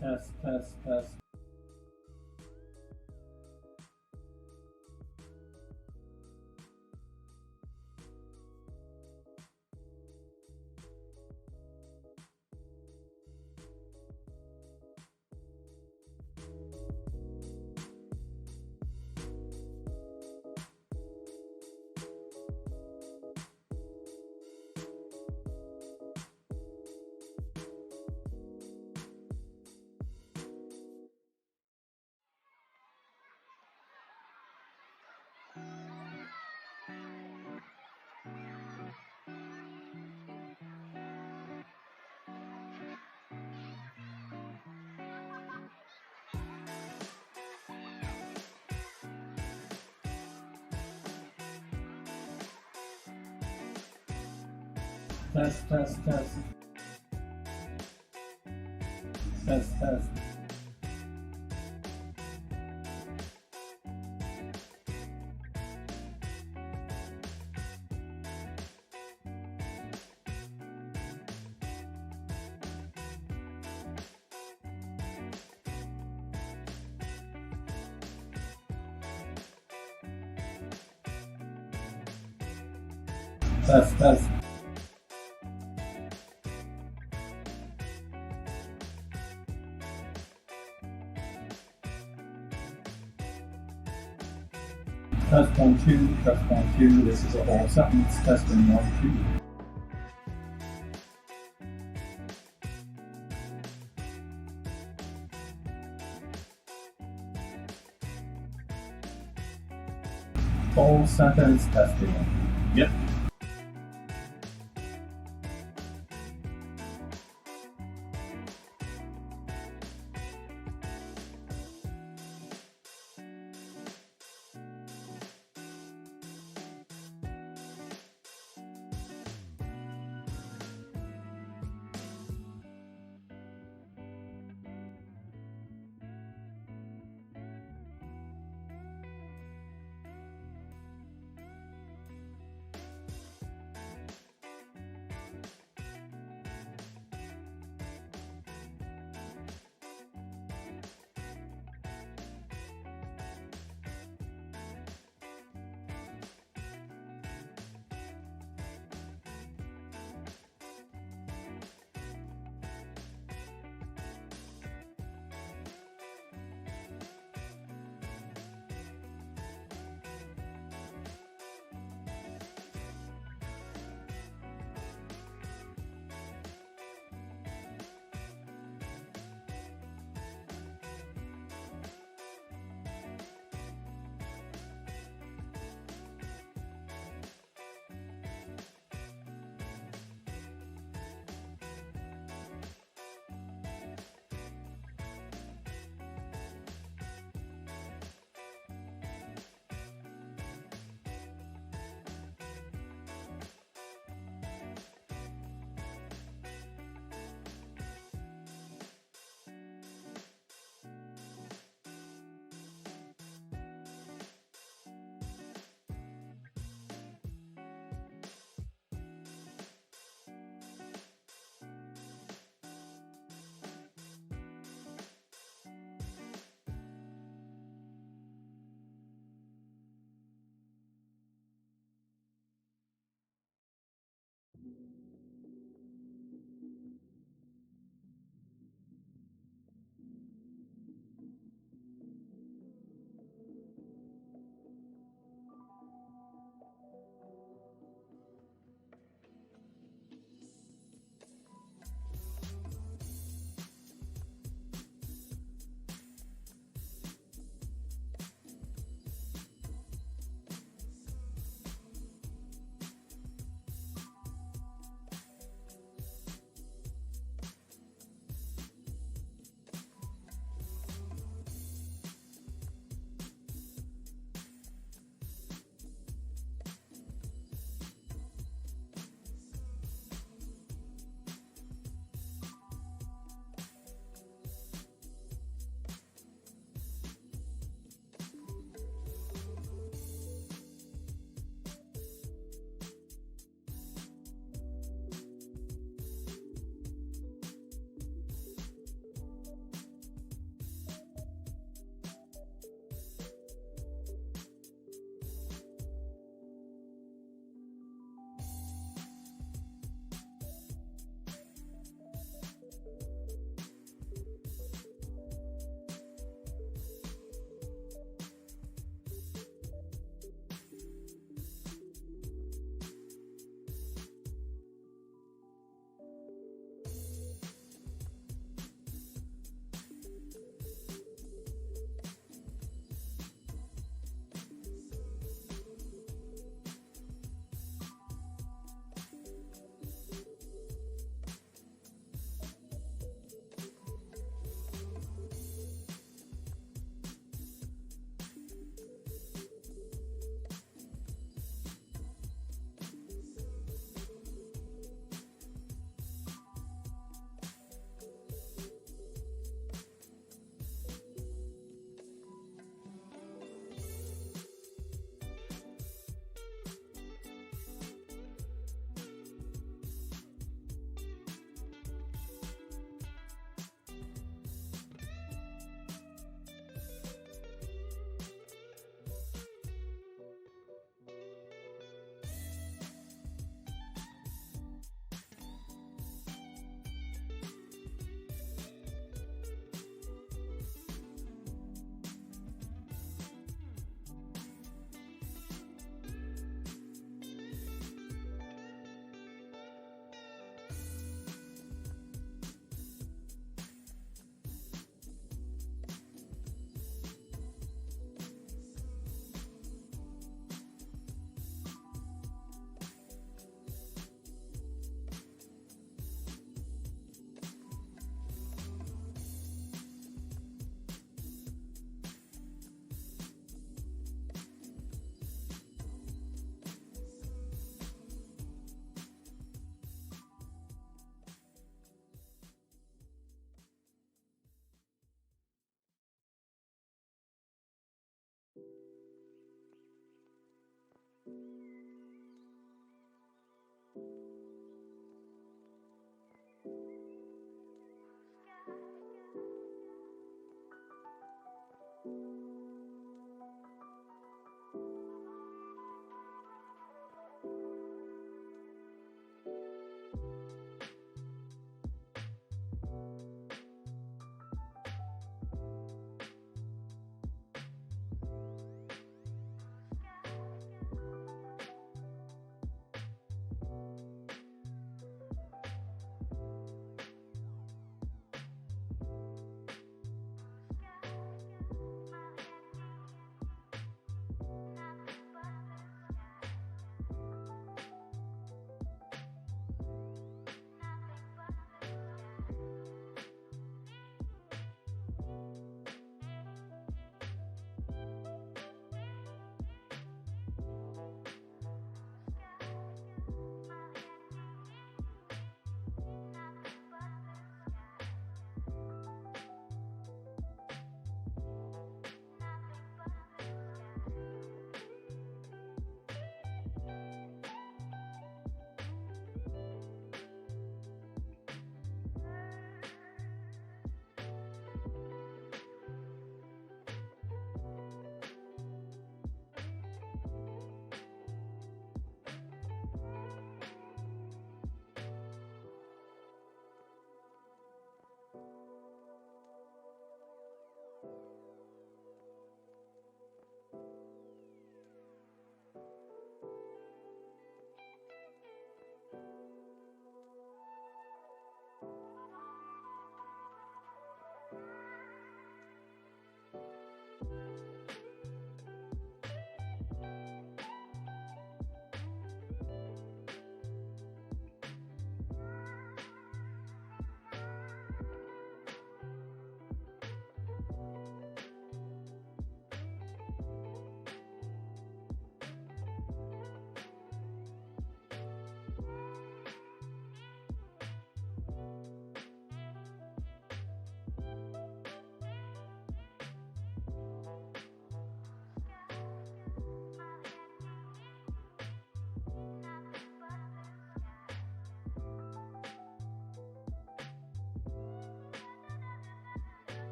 Test, test, test. Test, test, test. Test, test. Test, test. Test 1, 2, test 1, 2. This is a whole sentence. Testing 1, 2. Whole sentence testing. Yep.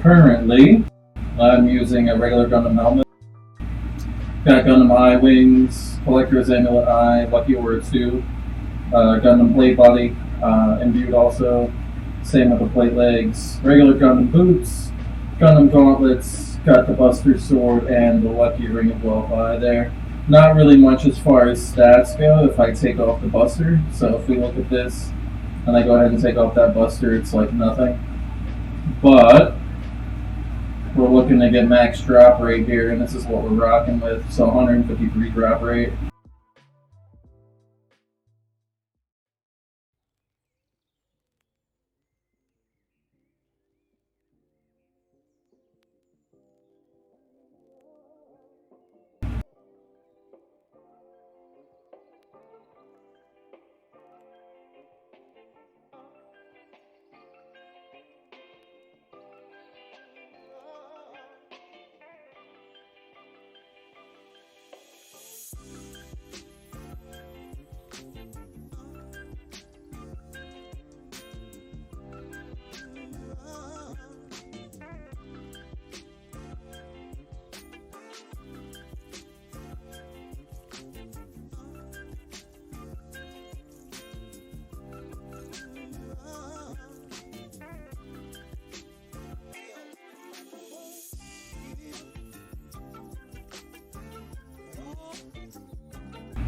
Currently, I'm using a regular Gundam helmet. Got Gundam Eye Wings, Collector's Amulet Eye, Lucky Word 2, Gundam Plate Body, imbued also. Same with the plate legs. Regular Gundam boots, Gundam gauntlets, got the Buster Sword, and the Lucky Ring of Welp there. Not really much as far as stats go if I take off the Buster. So if we look at this, and I go ahead and take off that Buster, it's like nothing. But we're looking to get max drop rate here, and this is what we're rocking with. So 153 drop rate.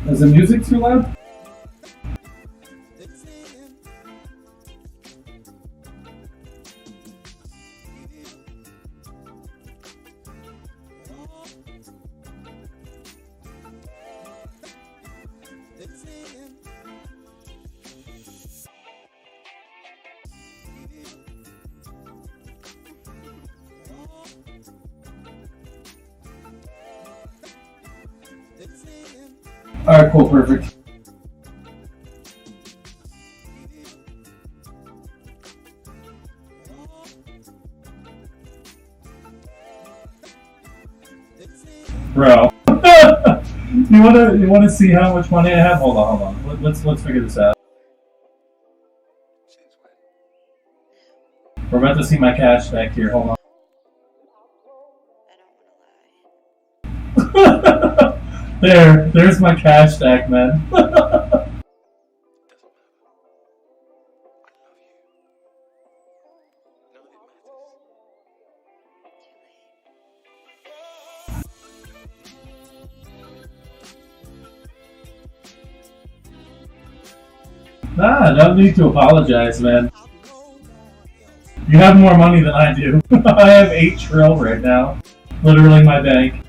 Is the music too loud? Alright, cool, perfect. Bro. you wanna see how much money I have? Hold on. Let's figure this out. We're about to see my cash back here, hold on. There's my cash stack, man. Nah, no need to apologize, man. You have more money than I do. I have 8 trill right now. Literally my bank.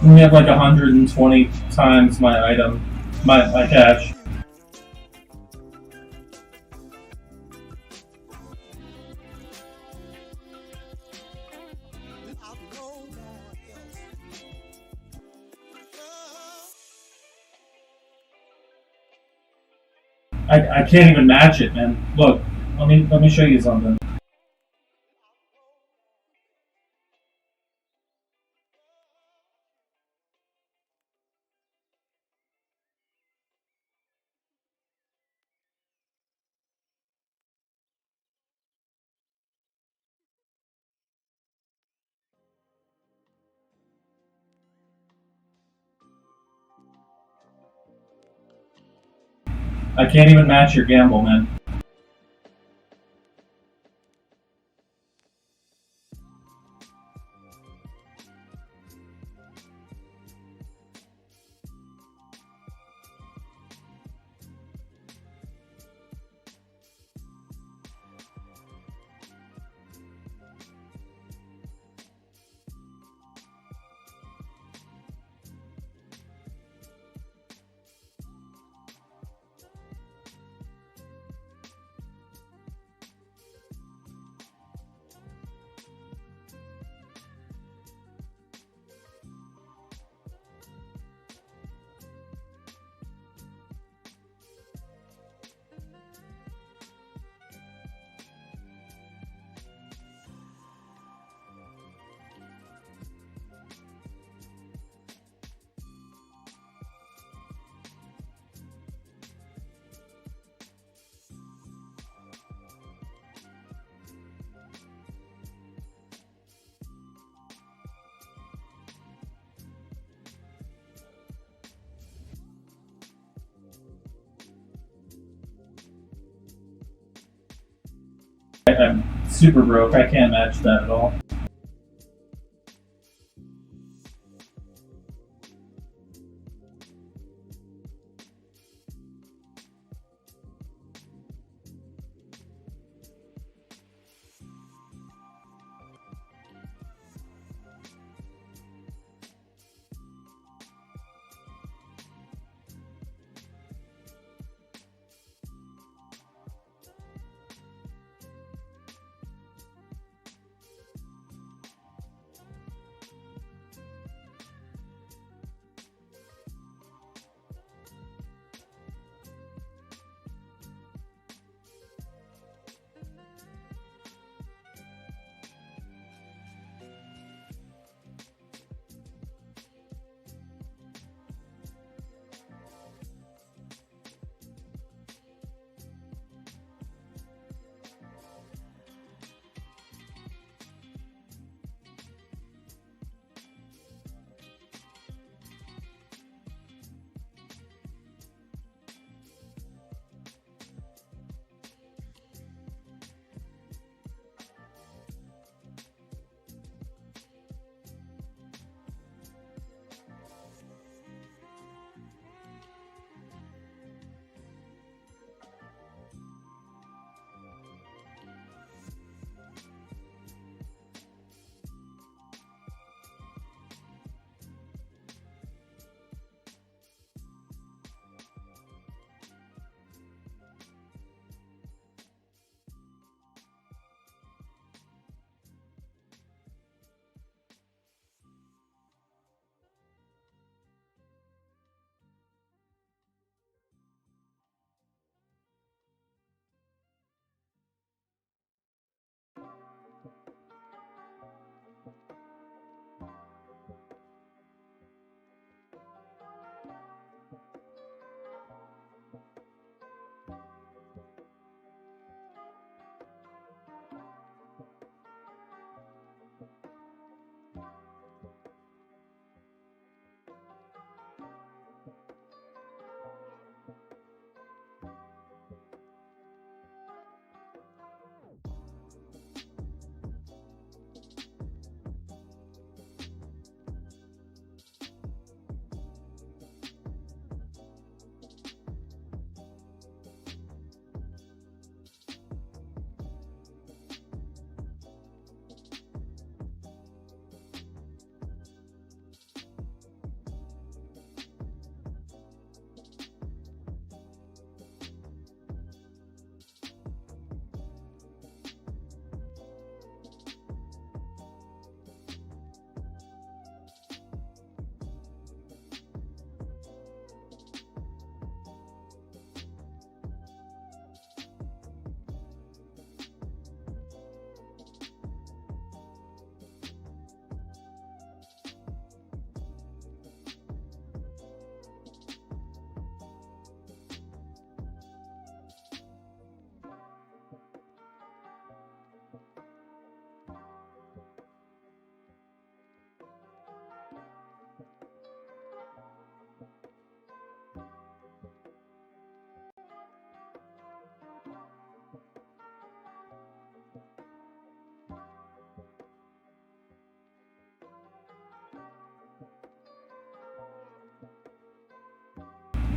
We have like 120 times my item, my cash. I can't even match it, man. Look, let me show you something. I can't even match your gamble, man. I'm super broke. I can't match that at all.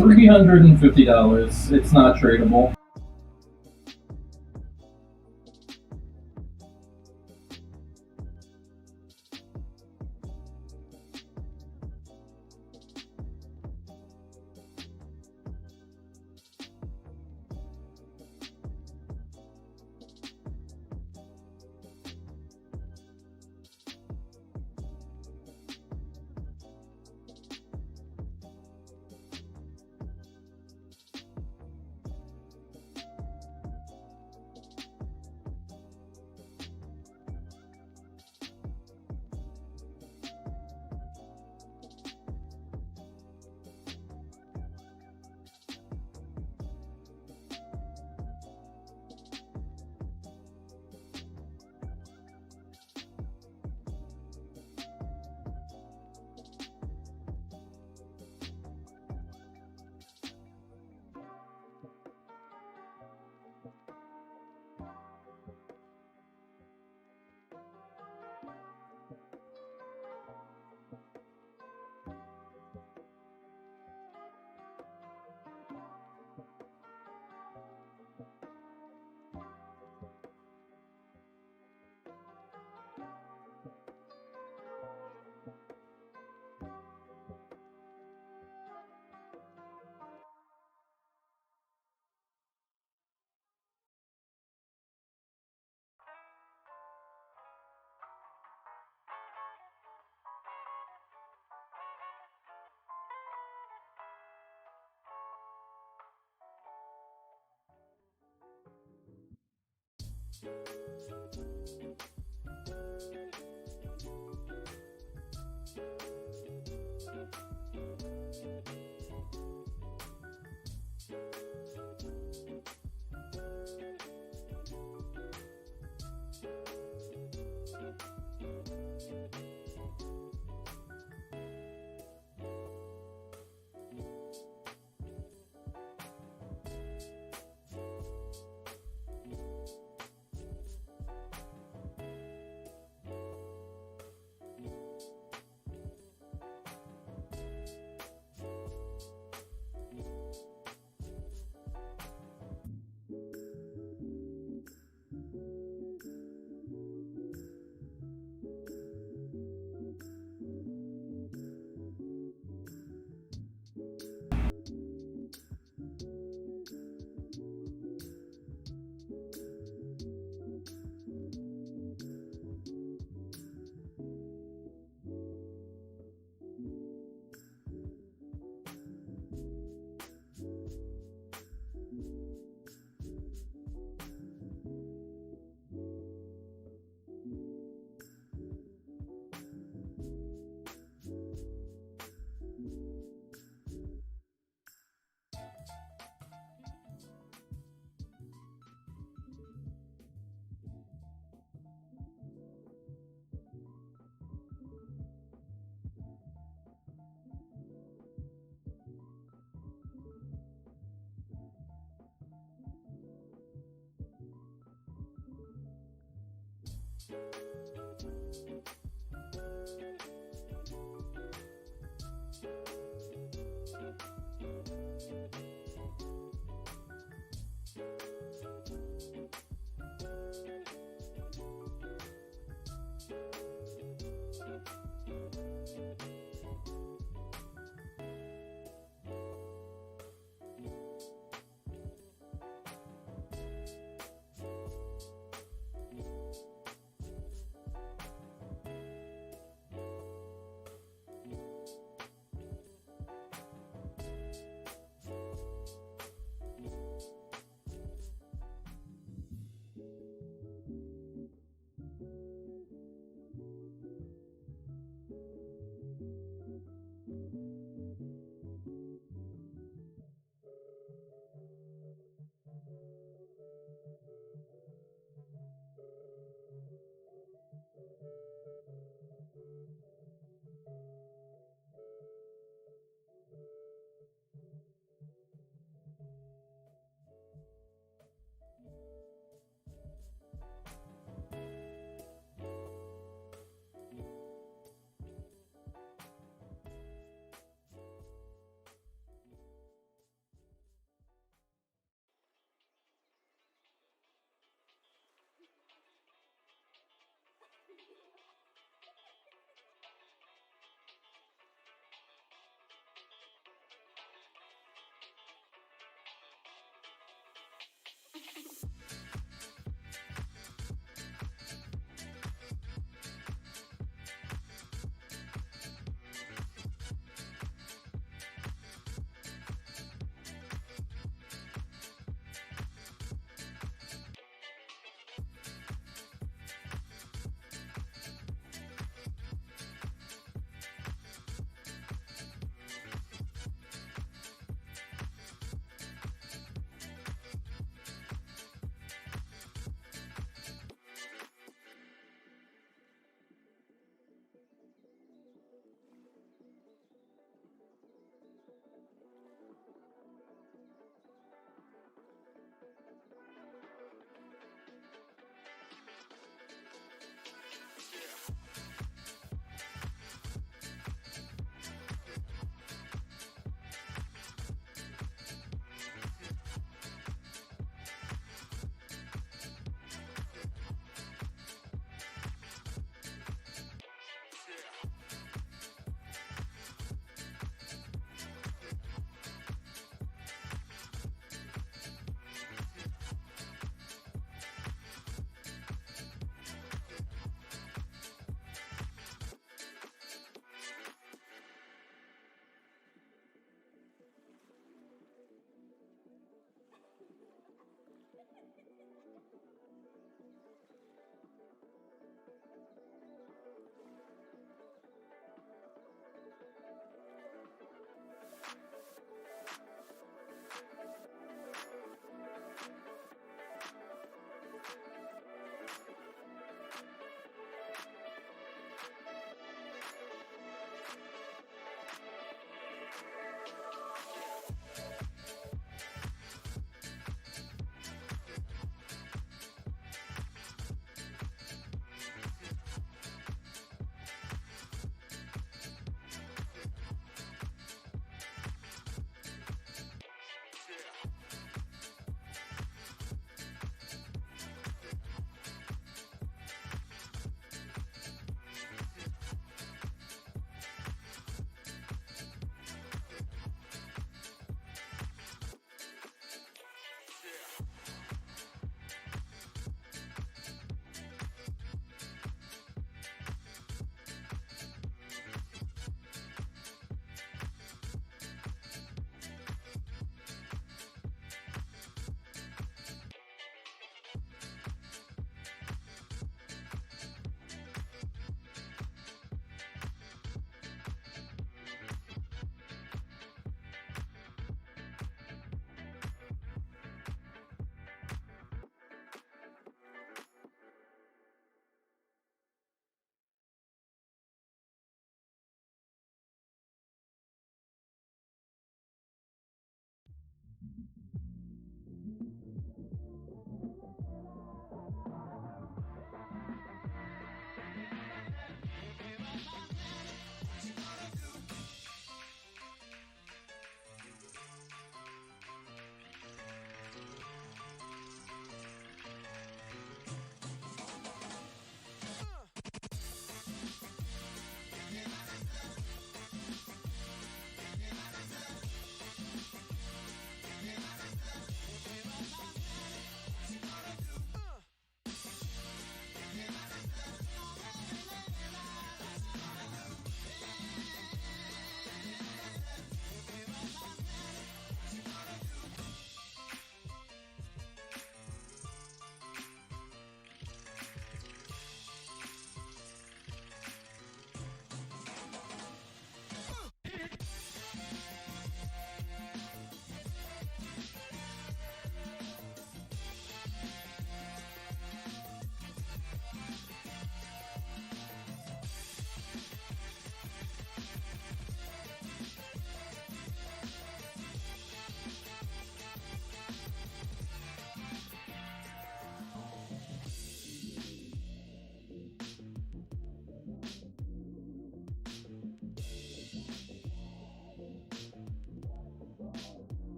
$350. It's not tradable.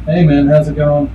Hey man, how's it going?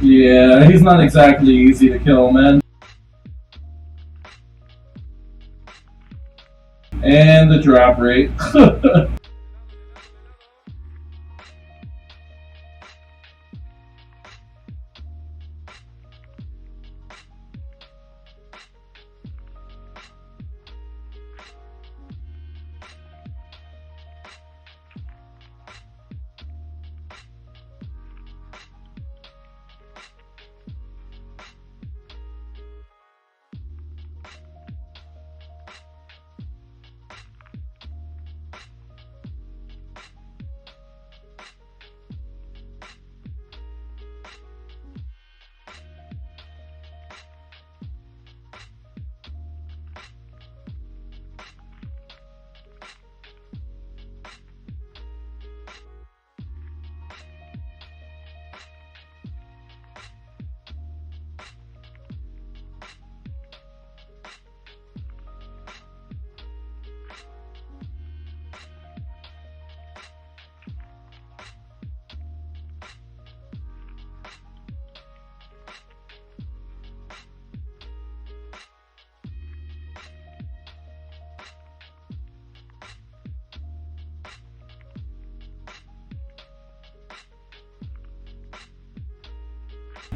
Yeah, he's not exactly easy to kill, man. And the drop rate.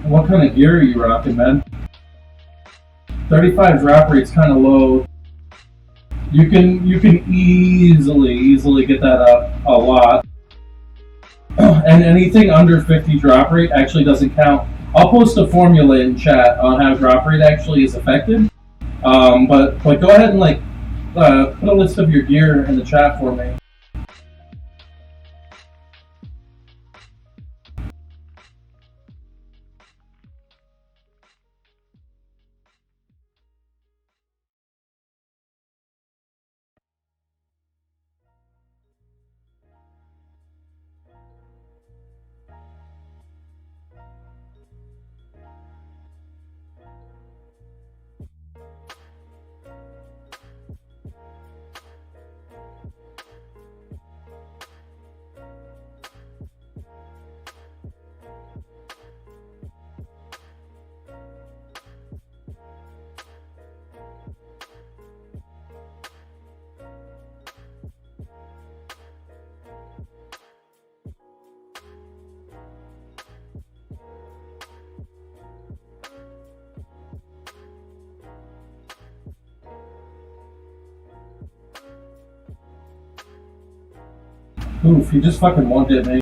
What kind of gear are you rocking, man? 35 drop rate's kind of low. You can easily get that up a lot. And anything under 50 drop rate actually doesn't count. I'll post a formula in chat on how drop rate actually is affected. But go ahead and put a list of your gear in the chat for me. Oof, he just fucking one-hit me.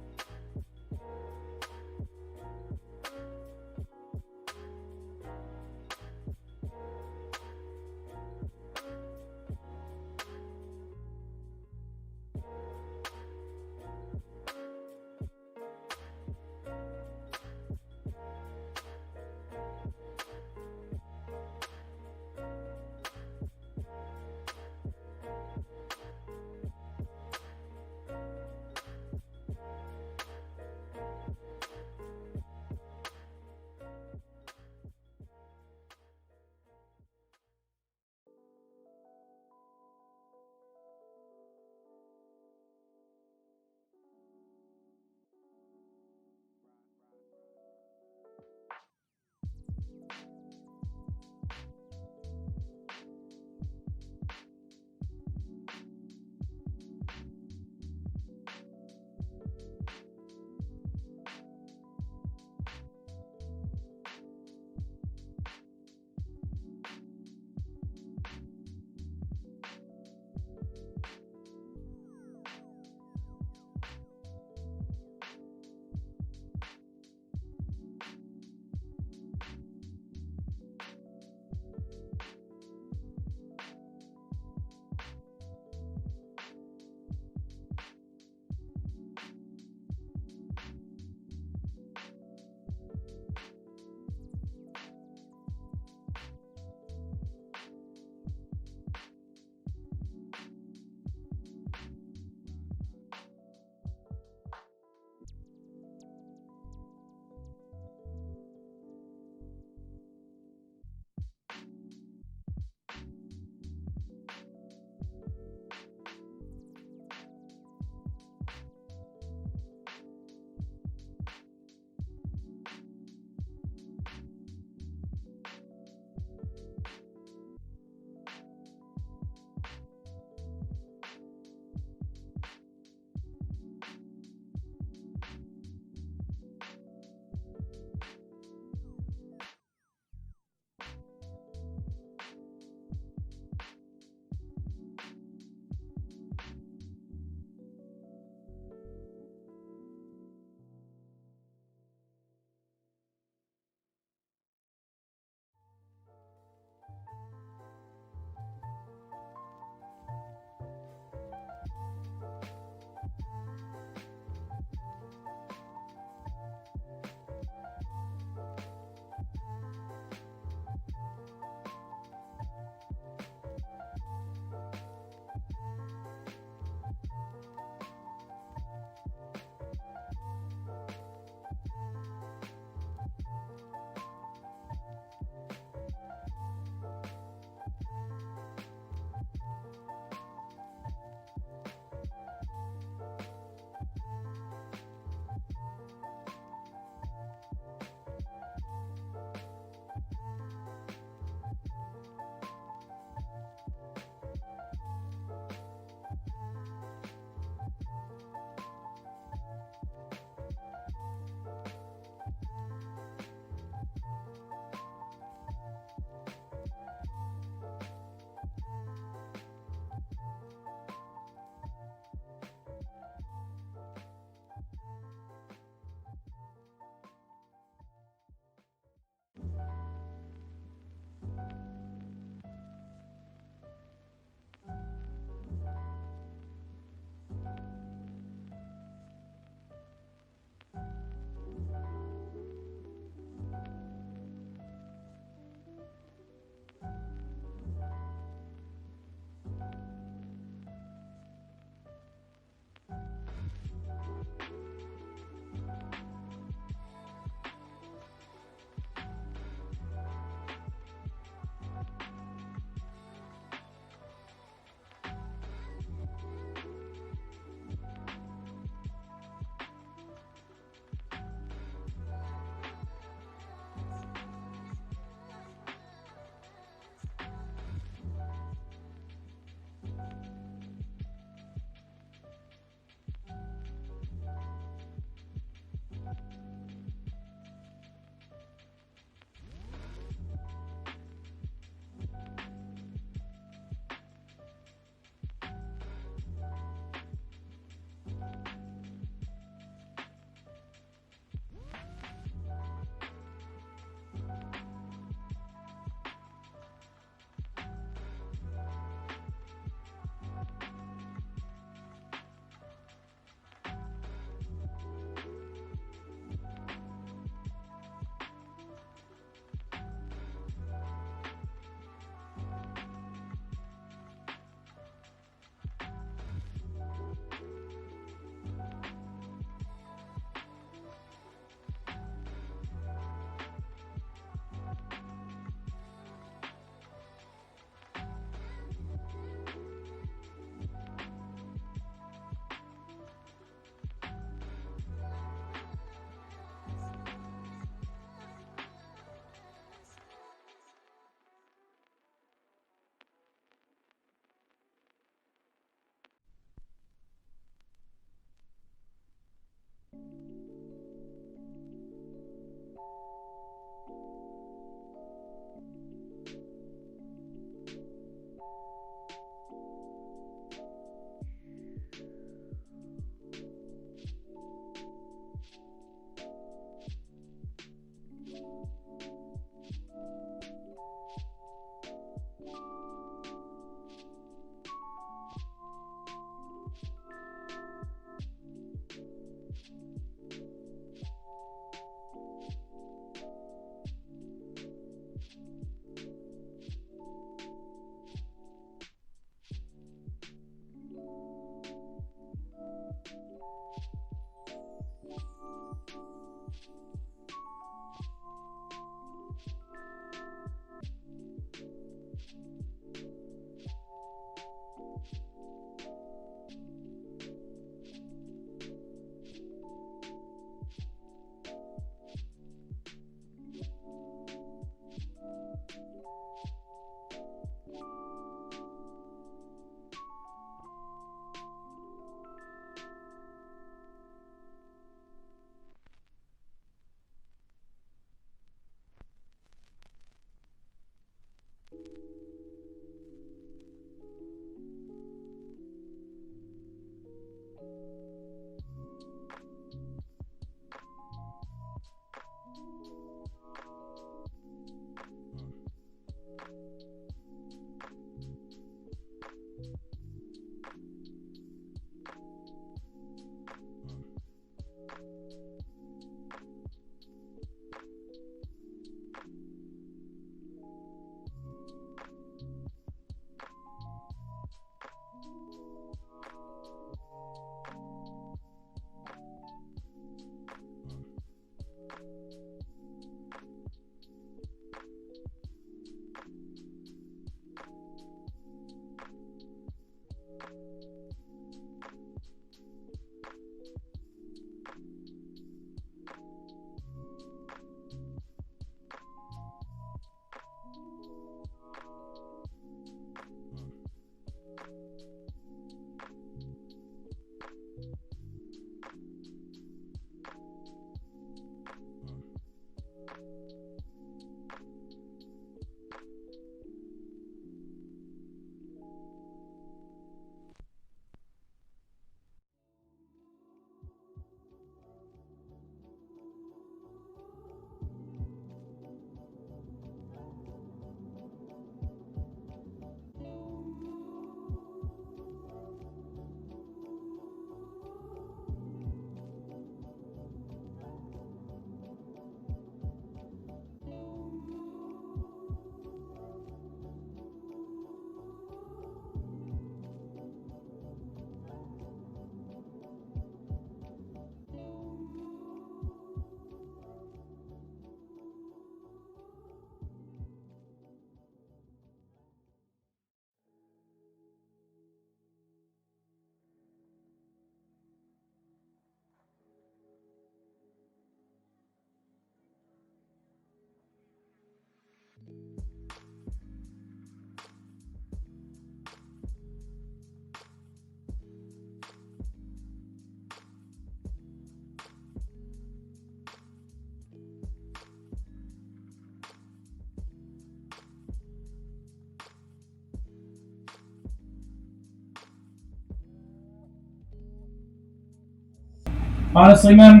Honestly, man,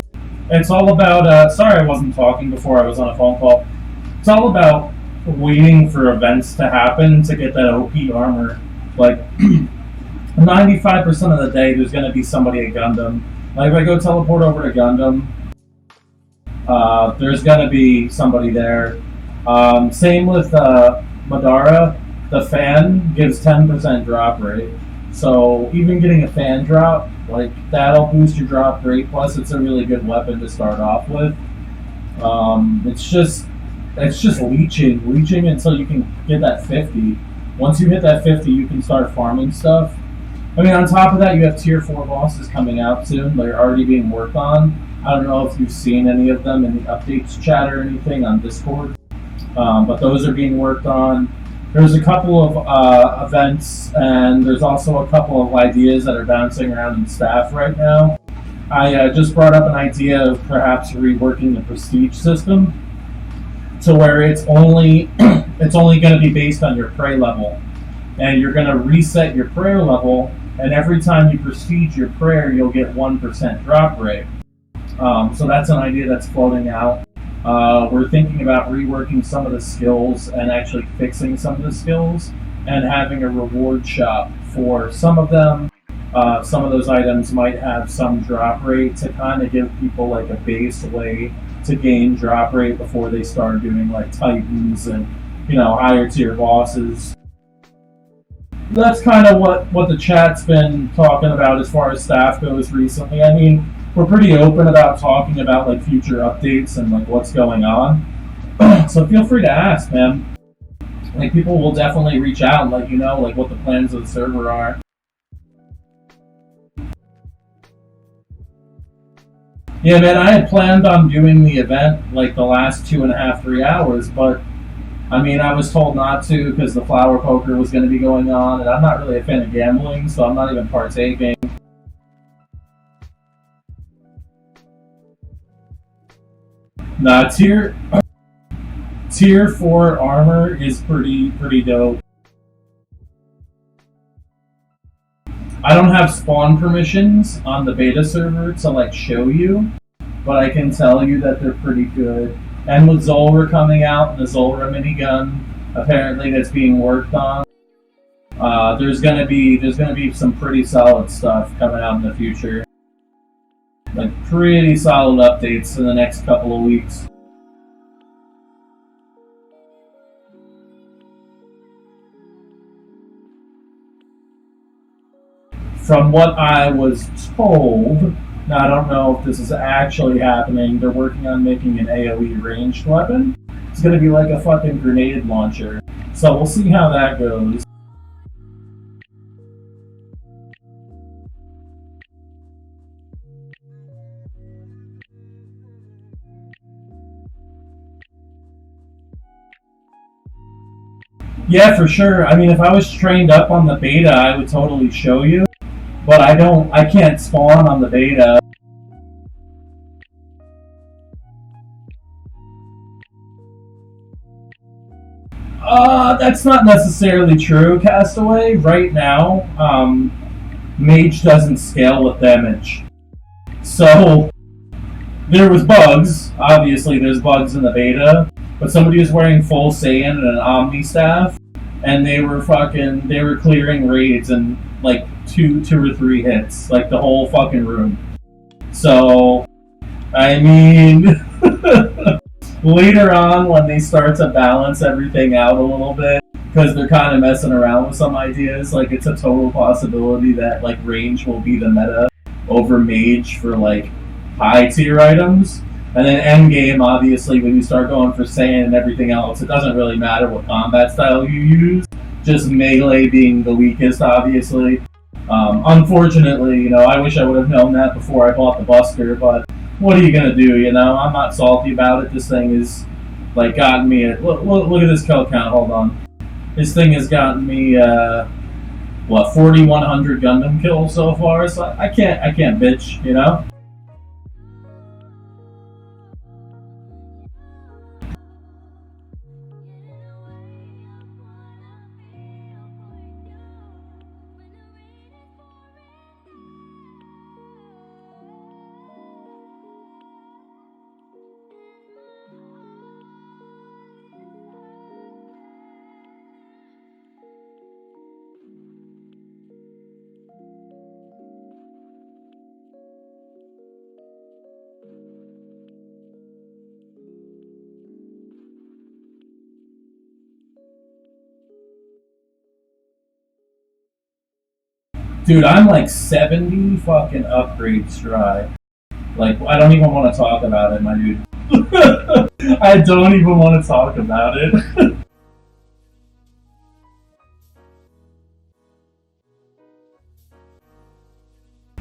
it's all about. Sorry, I wasn't talking before. I was on a phone call. It's all about waiting for events to happen to get that OP armor. Like 95% of the day, there's going to be somebody at Gundam. Like if I go teleport over to Gundam, there's going to be somebody there. Same with Madara. The fan gives 10% drop rate. So even getting a fan drop, like that'll boost your drop rate. Plus, it's a really good weapon to start off with. It's just leeching until you can get that 50. Once you hit that 50, you can start farming stuff. I mean, on top of that, you have tier 4 bosses coming out soon. They're already being worked on. I don't know if you've seen any of them in the updates chat or anything on Discord, but those are being worked on. There's a couple of events, and there's also a couple of ideas that are bouncing around in staff right now. I just brought up an idea of perhaps reworking the prestige system to where it's only it's only going to be based on your prey level, and you're going to reset your prayer level, and every time you prestige your prayer, you'll get 1% drop rate. So that's an idea that's floating out. We're thinking about reworking some of the skills and actually fixing some of the skills and having a reward shop for some of them. Some of those items might have some drop rate to kind of give people like a base way to gain drop rate before they start doing like Titans and higher tier bosses. That's kind of what the chat's been talking about as far as staff goes recently. I mean, we're pretty open about talking about like future updates and like what's going on. So feel free to ask, man. Like people will definitely reach out and let you know like what the plans of the server are. Yeah, man, I had planned on doing the event like the last 2.5, 3 hours, but I mean, I was told not to because the flower poker was going to be going on, and I'm not really a fan of gambling, so I'm not even partaking. Nah, tier 4 armor is pretty dope. I don't have spawn permissions on the beta server to like show you, but I can tell you that they're pretty good. And with Zulrah coming out, the Zulrah minigun apparently that's being worked on, there's gonna be some pretty solid stuff coming out in the future. Like pretty solid updates in the next couple of weeks. From what I was told, now I don't know if this is actually happening, they're working on making an AoE ranged weapon. It's gonna be like a fucking grenade launcher. So we'll see how that goes. Yeah, for sure. I mean, if I was trained up on the beta, I would totally show you. But I can't spawn on the beta. That's not necessarily true, Castaway. Right now, Mage doesn't scale with damage. So, there was bugs. Obviously, there's bugs in the beta. But somebody was wearing full Saiyan and an Omni staff, and they were clearing raids in like two or three hits, like the whole fucking room. So, I mean, later on when they start to balance everything out a little bit, because they're kind of messing around with some ideas, like it's a total possibility that like range will be the meta over mage for like high tier items. And then end game, obviously, when you start going for Saiyan and everything else, it doesn't really matter what combat style you use. Just melee being the weakest, obviously. Unfortunately, I wish I would have known that before I bought the Buster, but what are you gonna do? I'm not salty about it. This thing has like gotten me. Look at this kill count. Hold on. This thing has gotten me 4,100 Gundam kills so far. So I can't bitch. Dude, I'm like 70 fucking upgrades dry. Like, I don't even want to talk about it, my dude. I don't even want to talk about it.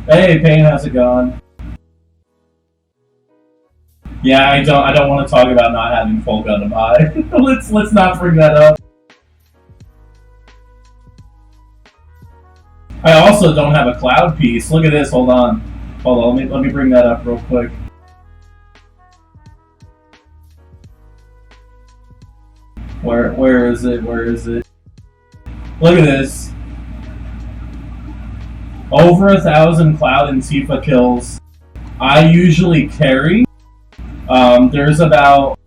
Hey, Payne, how's it going? Yeah, I don't want to talk about not having full Gundam High. Let's not bring that up. I also don't have a cloud piece. Look at this. Hold on. Hold on. Let me bring that up real quick. Where is it? Where is it? Look at this. Over 1,000 Cloud and Tifa kills. I usually carry. There's about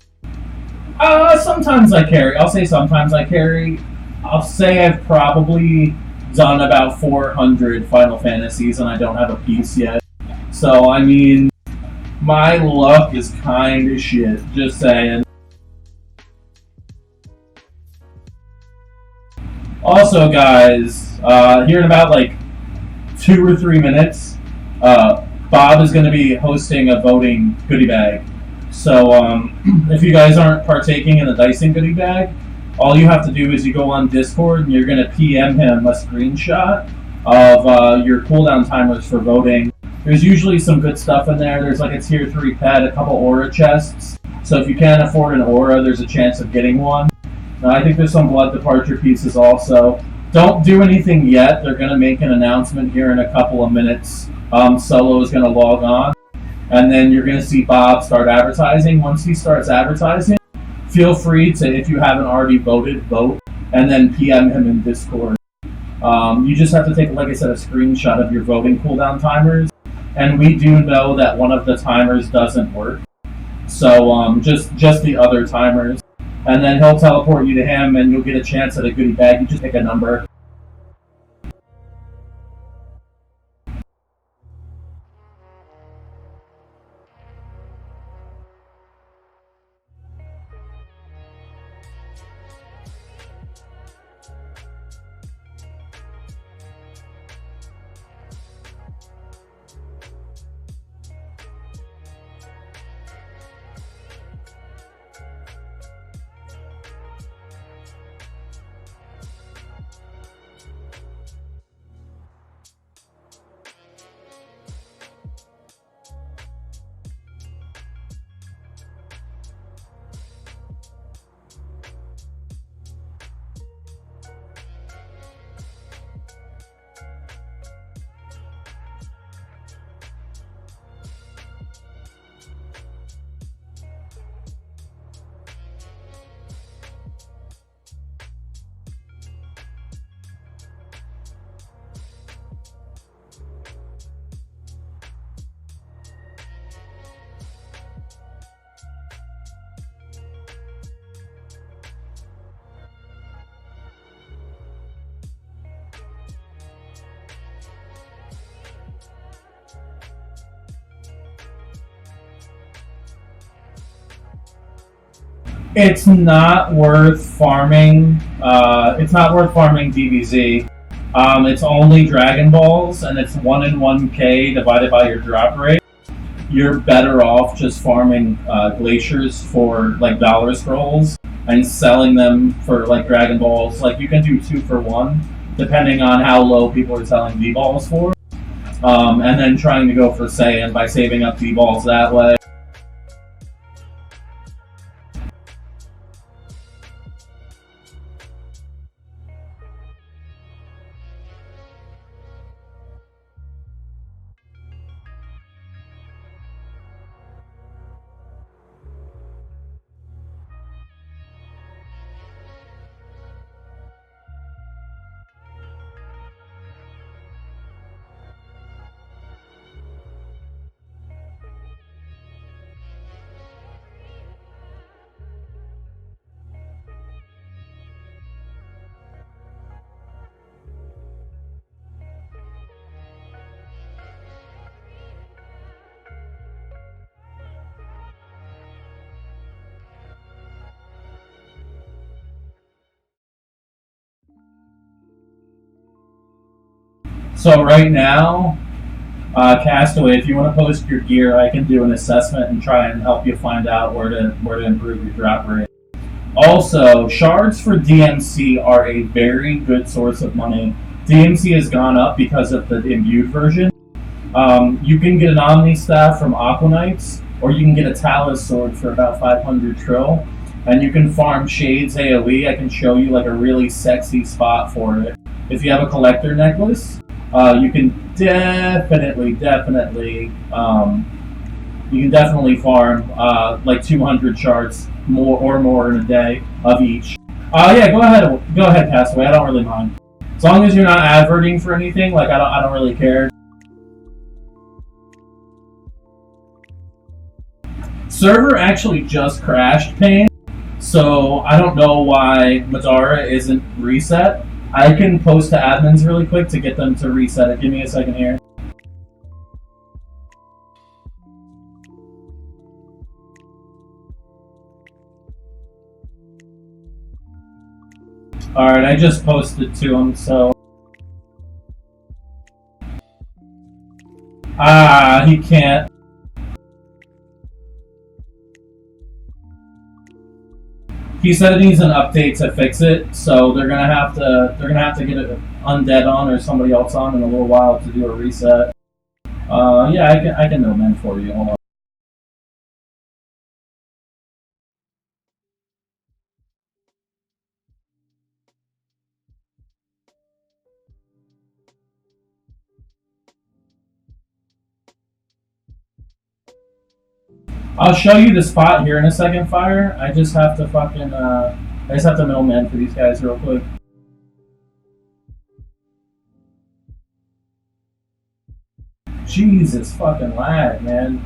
sometimes I carry. I'll say sometimes I carry. I'll say I've probably done about 400 Final Fantasies and I don't have a piece yet. So I mean, my luck is kind of shit. Just saying. Also, guys, here in about like 2 or 3 minutes, Bob is going to be hosting a voting goodie bag. So if you guys aren't partaking in the dicing goodie bag, all you have to do is you go on Discord and you're going to PM him a screenshot of your cooldown timers for voting. There's usually some good stuff in there. There's like a tier 3 pet, a couple aura chests. So if you can't afford an aura, there's a chance of getting one. I think there's some blood departure pieces also. Don't do anything yet. They're going to make an announcement here in a couple of minutes. Solo is going to log on. And then you're going to see Bob start advertising. Once he starts advertising, feel free to, if you haven't already voted, vote. And then PM him in Discord. You just have to take, like I said, a screenshot of your voting cooldown timers. And we do know that one of the timers doesn't work. So just the other timers. And then he'll teleport you to him, and you'll get a chance at a goodie bag. You just pick a number. It's not worth farming. It's not worth farming DBZ. It's only Dragon Balls, and it's 1 in 1K divided by your drop rate. You're better off just farming glaciers for like dollar scrolls and selling them for like Dragon Balls. Like you can do 2 for 1, depending on how low people are selling D balls for. And then trying to go for Saiyan by saving up D balls that way. So right now, Castaway, if you want to post your gear, I can do an assessment and try and help you find out where to improve your drop rate. Also, shards for DMC are a very good source of money. DMC has gone up because of the imbued version. You can get an Omni Staff from Aquanites, or you can get a Talus Sword for about 500 trill, and you can farm Shades AoE. I can show you like a really sexy spot for it. If you have a collector necklace, you can definitely farm like 200 shards more in a day of each. Yeah, go ahead, Castaway. I don't really mind. As long as you're not adverting for anything, like I don't really care. Server actually just crashed, Pain, so I don't know why Madara isn't reset. I can post to admins really quick to get them to reset it. Give me a second here. Alright, I just posted to him, so... he can't. He said it needs an update to fix it, so they're gonna have to get it undead on or somebody else on in a little while to do a reset. Yeah, I can amend for you. Hold on. I'll show you the spot here in a second, Fire. I just have to fucking I just have to middleman for these guys real quick. Jesus fucking lag, man.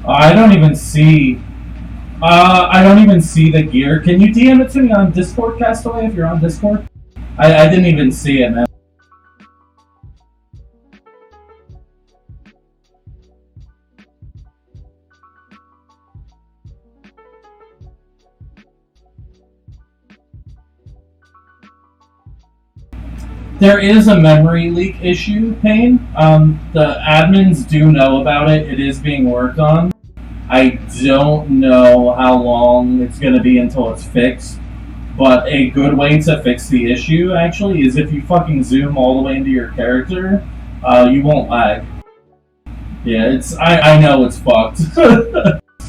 I don't even see the gear. Can you DM it to me on Discord, Castaway, if you're on Discord? I didn't even see it, man. There is a memory leak issue, Payne. The admins do know about it. It is being worked on. I don't know how long it's going to be until it's fixed. But a good way to fix the issue, actually, is if you fucking zoom all the way into your character, you won't lag. Yeah, I know it's fucked.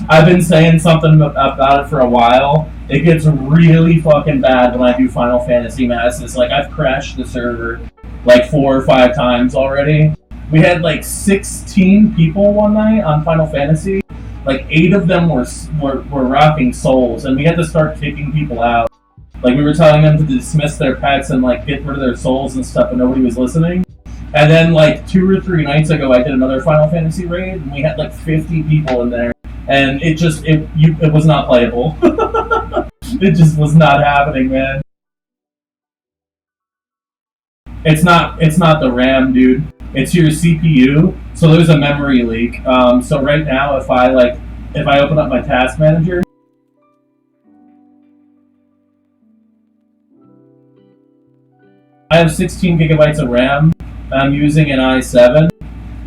I've been saying something about it for a while. It gets really fucking bad when I do Final Fantasy Masses. Like, I've crashed the server like 4 or 5 times already. We had like 16 people one night on Final Fantasy. Like 8 of them were rocking souls, and we had to start kicking people out. Like, we were telling them to dismiss their pets and like get rid of their souls and stuff, and nobody was listening. And then like 2 or 3 nights ago, I did another Final Fantasy raid, and we had like 50 people in there. and it was not playable. It just was not happening, man. It's not the RAM, dude. It's your CPU. So there's a memory leak. So right now, if I open up my task manager, I have 16 gigabytes of RAM. I'm using an i7,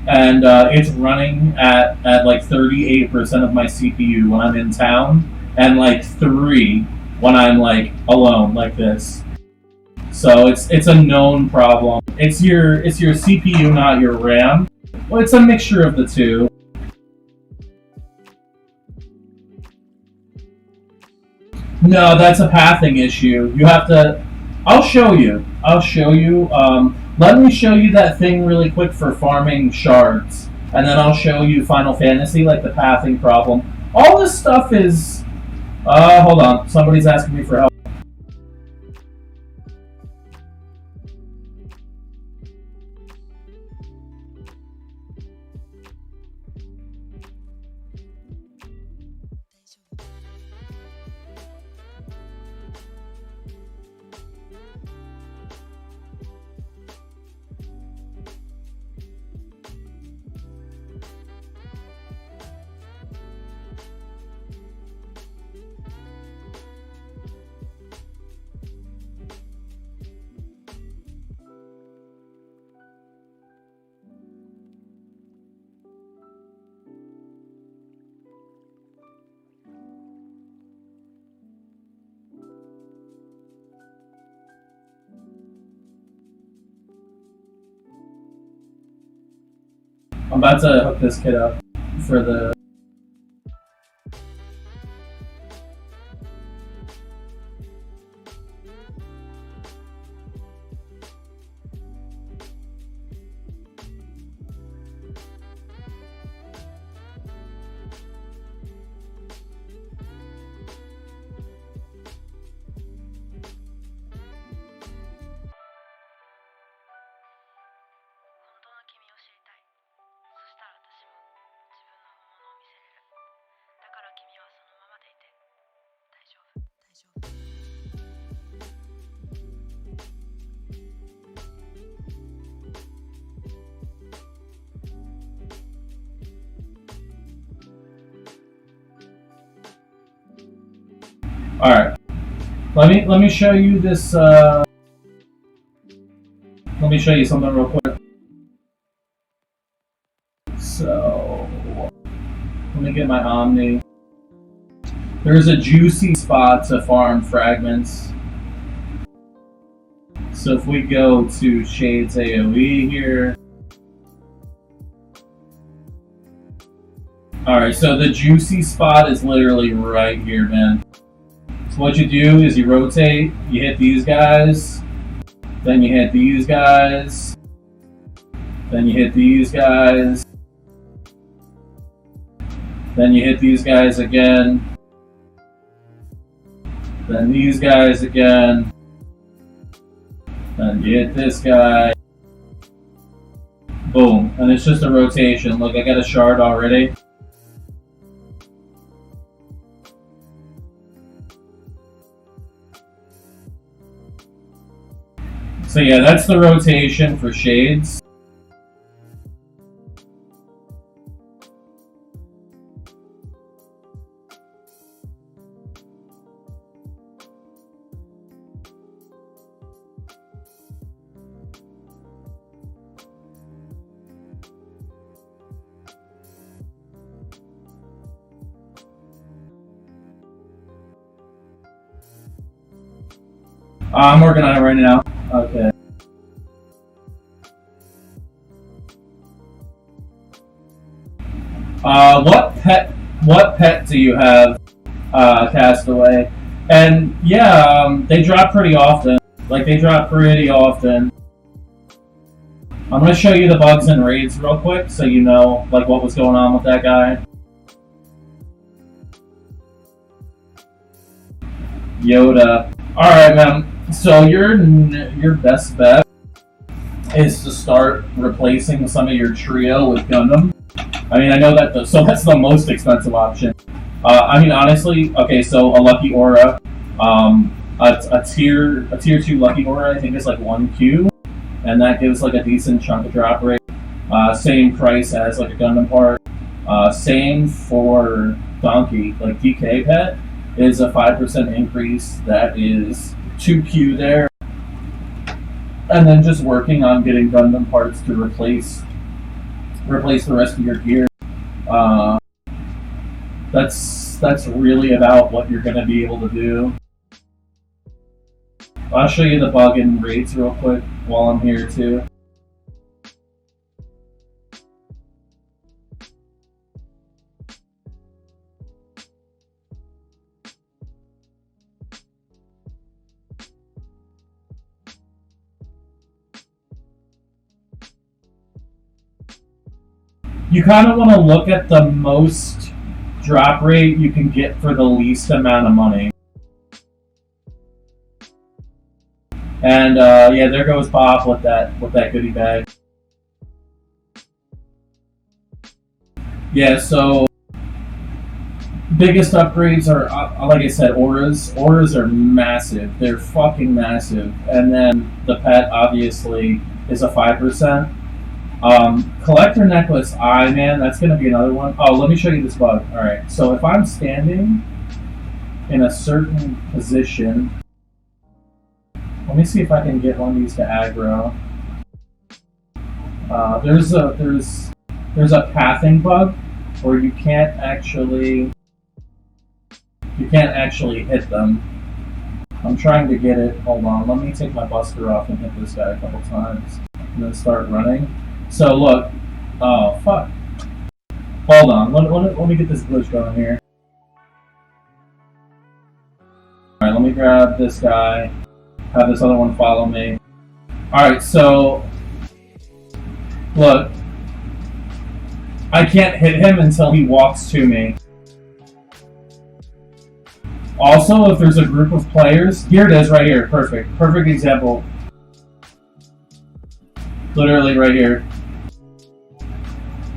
and it's running at like 38% of my CPU when I'm in town, and like 3 when I'm like alone like this. So it's a known problem. It's your CPU, not your RAM. Well, it's a mixture of the two. No, that's a pathing issue. You have to. I'll show you. Let me show you that thing really quick for farming shards, and then I'll show you Final Fantasy, like the pathing problem. All this stuff is. Hold on. Somebody's asking me for help. I'm about to hook this kid up for the. All right. Let me show you this. Let me show you something real quick. So let me get my Omni. There's a juicy spot to farm fragments. So if we go to Shades AoE here. Alright, so the juicy spot is literally right here, man. So what you do is you rotate, you hit these guys, then you hit these guys, then you hit these guys, then you hit these guys again, then these guys again, then you hit this guy, boom, and it's just a rotation. Look, I got a shard already. So yeah, that's the rotation for Shades. I'm working on it right now. Okay. What pet do you have, Castaway? And yeah, they drop pretty often. Like, they drop pretty often. I'm gonna show you the bugs and raids real quick, so you know, like, what was going on with that guy. Yoda. Alright, man. So your best bet is to start replacing some of your trio with Gundam. I mean, I know that, so that's the most expensive option. I mean, honestly, okay, so a Lucky Aura, a tier 2 Lucky Aura, I think is like 1Q, and that gives like a decent chunk of drop rate. Same price as like a Gundam part. Same for Donkey, like DK Pet is a 5% increase. That is 2Q there. And then just working on getting Gundam parts to replace the rest of your gear. That's really about what you're going to be able to do. I'll show you the bug and rates real quick while I'm here too. You kind of want to look at the most drop rate you can get for the least amount of money. And yeah, there goes Bob with that goodie bag. Yeah, so biggest upgrades are, like I said, auras. Auras are massive. They're fucking massive. And then the pet obviously is a 5%. Collector necklace eye, man, that's gonna be another one. Oh, let me show you this bug. Alright, so if I'm standing in a certain position, let me see if I can get one of these to aggro. There's a pathing bug where you can't actually hit them. I'm trying to get it. Hold on, let me take my buster off and hit this guy a couple times, and then start running. So look, oh fuck. Hold on, let me get this glitch going here. Alright, let me grab this guy, have this other one follow me. Alright, so look, I can't hit him until he walks to me. Also, if there's a group of players, here it is right here, perfect example. Literally right here.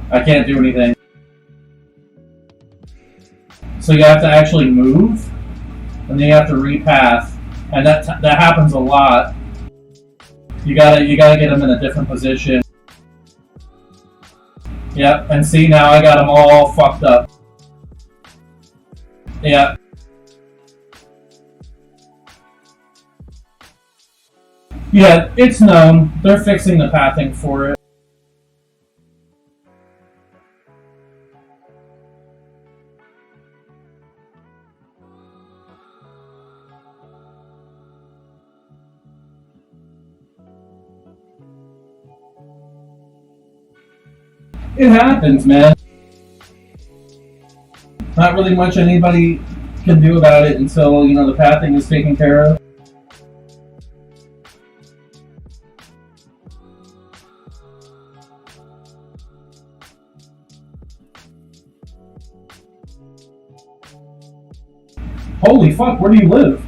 I can't do anything. So you have to actually move, and then you have to repath, and that happens a lot. You gotta get them in a different position. Yep, and see, now I got them all fucked up. Yeah. Yeah, it's known. They're fixing the pathing for it. It happens, man. Not really much anybody can do about it until, you know, the pathing is taken care of. Holy fuck, where do you live?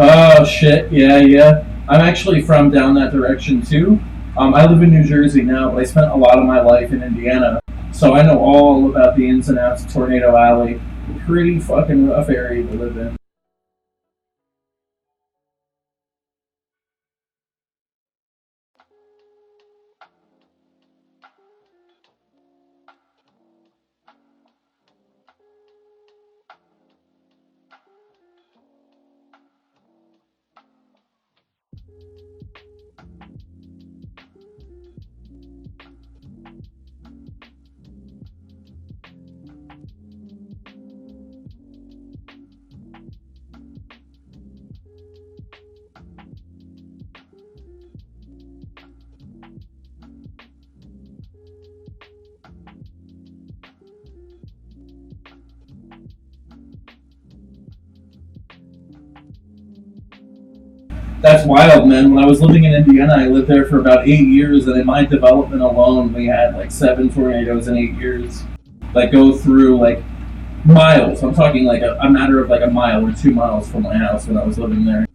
Oh shit, yeah. I'm actually from down that direction too. I live in New Jersey now, but I spent a lot of my life in Indiana, so I know all about the ins and outs of Tornado Alley. Pretty fucking rough area to live in. That's wild, man. When I was living in Indiana, I lived there for about 8 years, and in my development alone, we had like 7 tornadoes in 8 years that go through like miles. I'm talking like a matter of like a mile or 2 miles from my house when I was living there.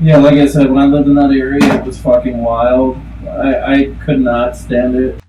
Yeah, like I said, when I lived in that area, it was fucking wild. I could not stand it.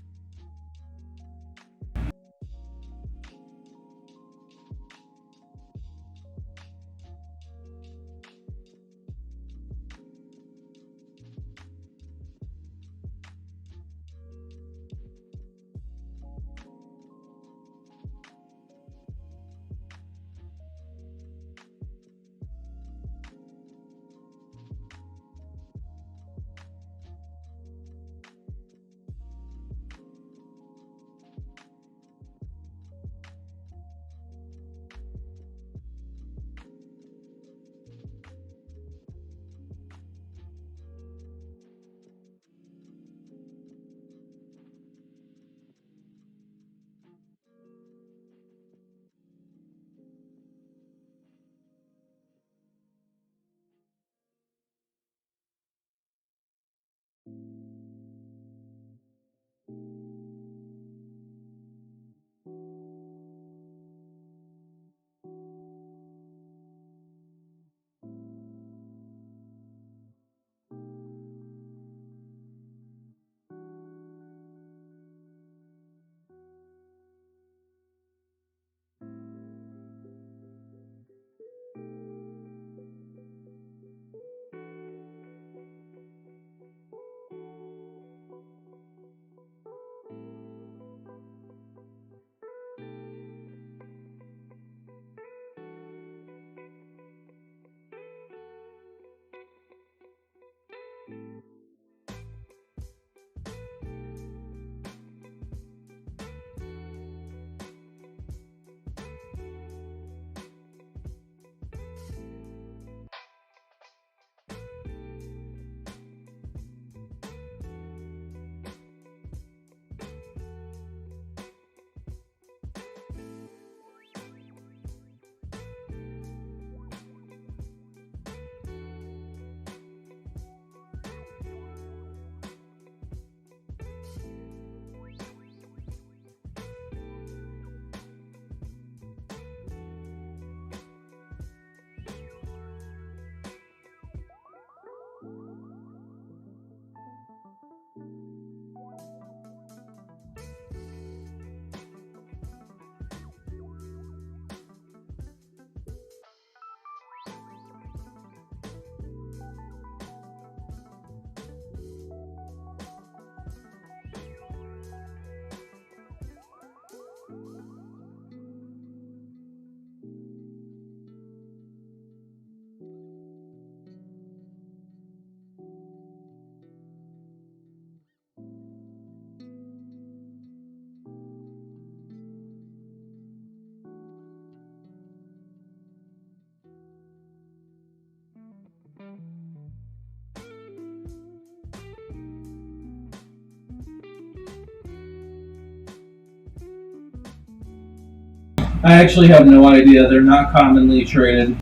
I actually have no idea. They're not commonly traded.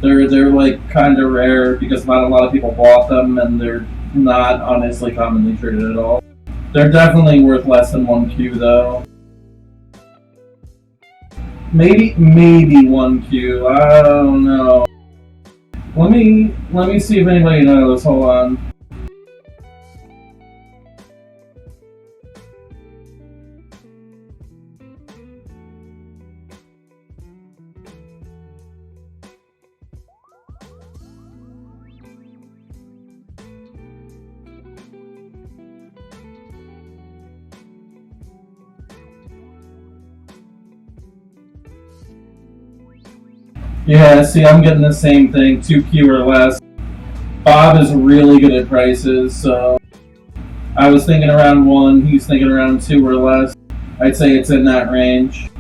They're like kind of rare because not a lot of people bought them, and they're not honestly commonly traded at all. They're definitely worth less than 1Q though. Maybe 1Q. I don't know. Let me see if anybody knows. Hold on. Yeah, see, I'm getting the same thing, 2Q or less. Bob is really good at prices, so I was thinking around 1, he's thinking around 2 or less. I'd say it's in that range.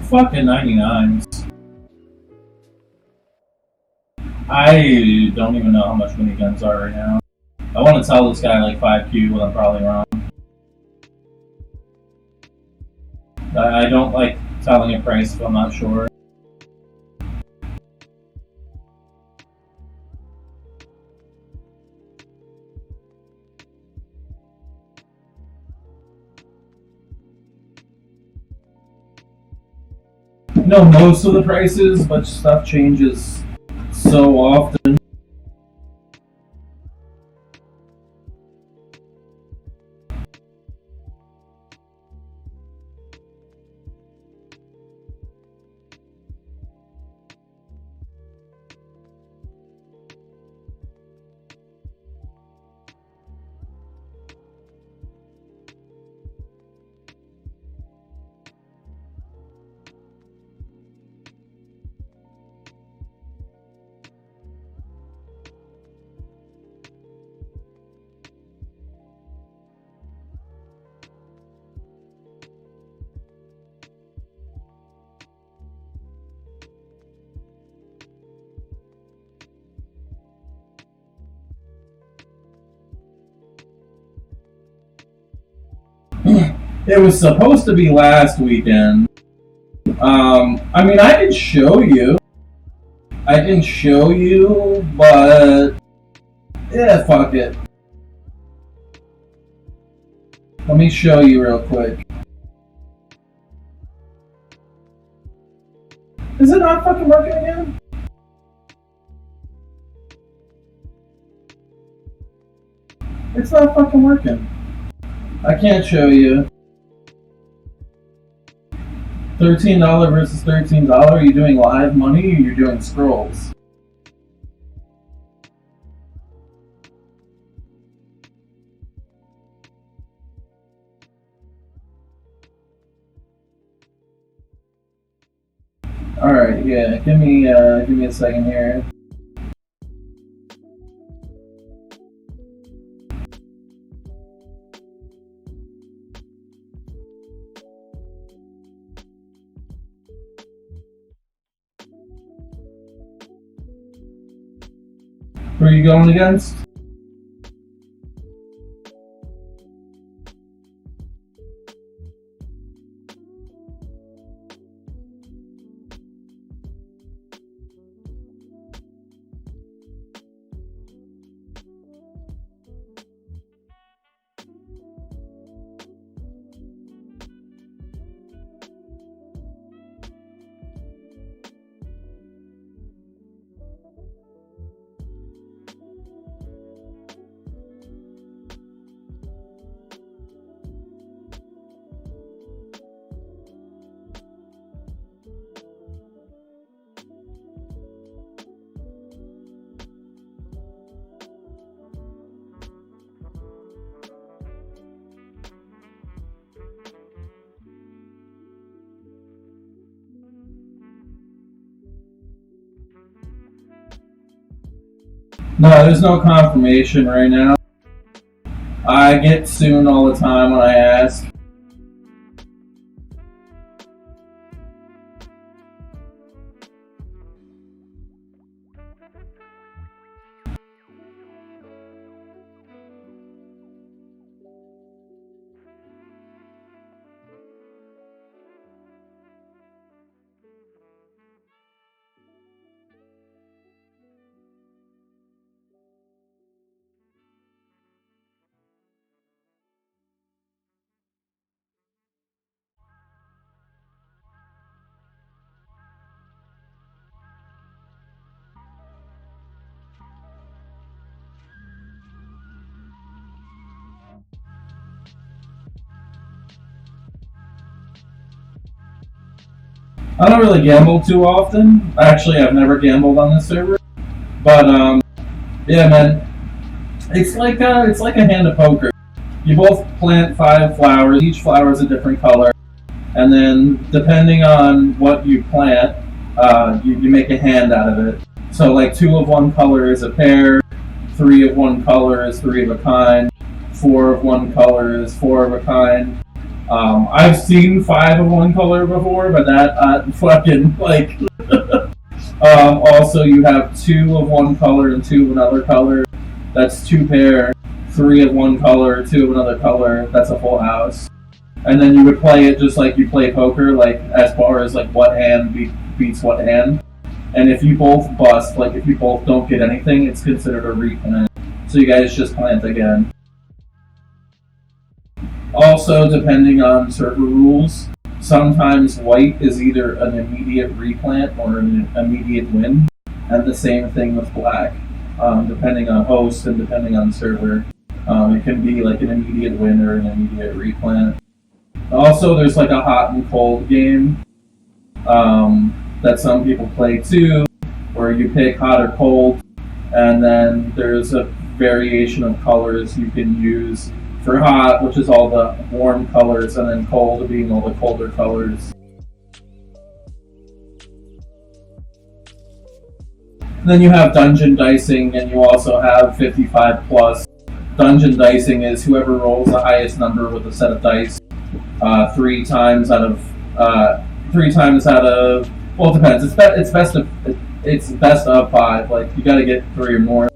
Fucking 99s. I don't even know how much miniguns are right now. I want to tell this guy like 5Q, but I'm probably wrong. I don't like telling a price if I'm not sure. know most of the prices, but stuff changes so often. It was supposed to be last weekend. I mean, I can show you. But yeah, fuck it. Let me show you real quick. Is it not fucking working again? It's not fucking working. I can't show you. $13 versus $13. Are you doing live money or you're doing scrolls? Alright, yeah, give me a second here. Who are you going against? No, there's no confirmation right now. I get soon all the time when I ask. I don't really gamble too often. Actually, I've never gambled on this server. But yeah, man, it's like a hand of poker. You both plant 5 flowers. Each flower is a different color, and then depending on what you plant, you make a hand out of it. So like 2 of one color is a pair, 3 of one color is 3 of a kind, 4 of one color is 4 of a kind. I've seen 5 of one color before, but that fucking like. Also, you have 2 of one color and 2 of another color. That's 2 pair. 3 of one color, 2 of another color. That's a full house. And then you would play it just like you play poker, like as far as like what hand beats what hand. And if you both bust, like if you both don't get anything, it's considered a replant. So you guys just plant again. Also, depending on server rules, Sometimes white is either an immediate replant or an immediate win, and the same thing with black, depending on host and depending on server. It can be like an immediate win or an immediate replant. Also, there's like a hot and cold game that some people play too, where you pick hot or cold, and then there's a variation of colors you can use for hot, which is all the warm colors, and then cold being all the colder colors. And then you have dungeon dicing, and you also have 55 plus. Dungeon dicing is whoever rolls the highest number with a set of dice, three times out of well, it depends. It's best of five. Like you got to get three or more,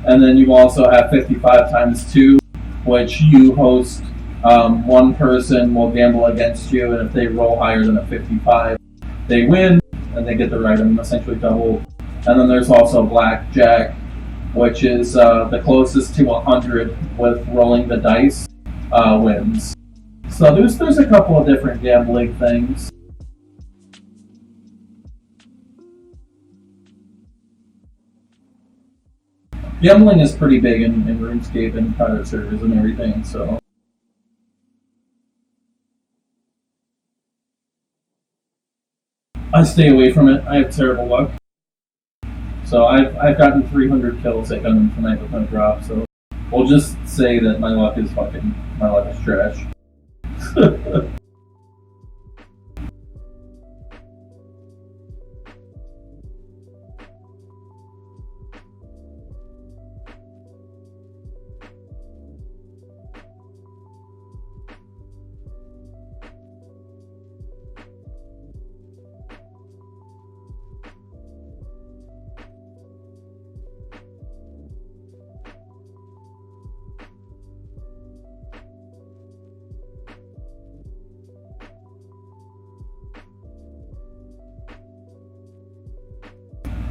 and then you also have 55 times two, which you host. One person will gamble against you, and if they roll higher than a 55, they win, and they get their item essentially doubled. And then there's also blackjack, which is the closest to 100 with rolling the dice wins. So there's a couple of different gambling things. Gambling is pretty big in RuneScape and private servers and everything, so. I stay away from it. I have terrible luck. So I've gotten 300 kills at Gundam tonight with my drop, so we'll just say that my luck is trash.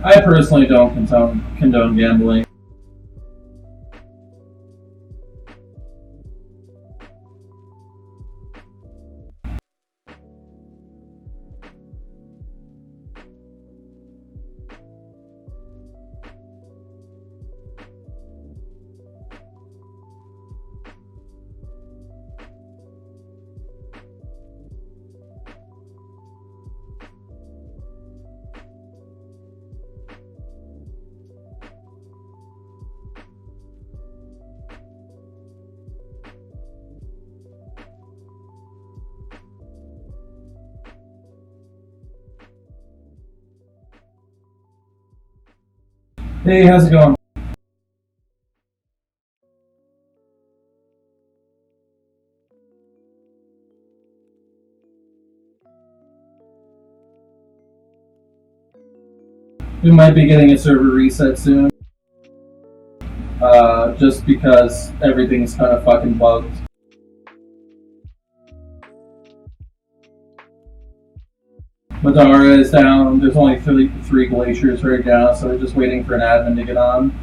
I personally don't condone gambling. Hey, how's it going? We might be getting a server reset soon. Just because everything's kind of fucking bugged. Madara is down. There's only three glaciers right now, so we're just waiting for an admin to get on.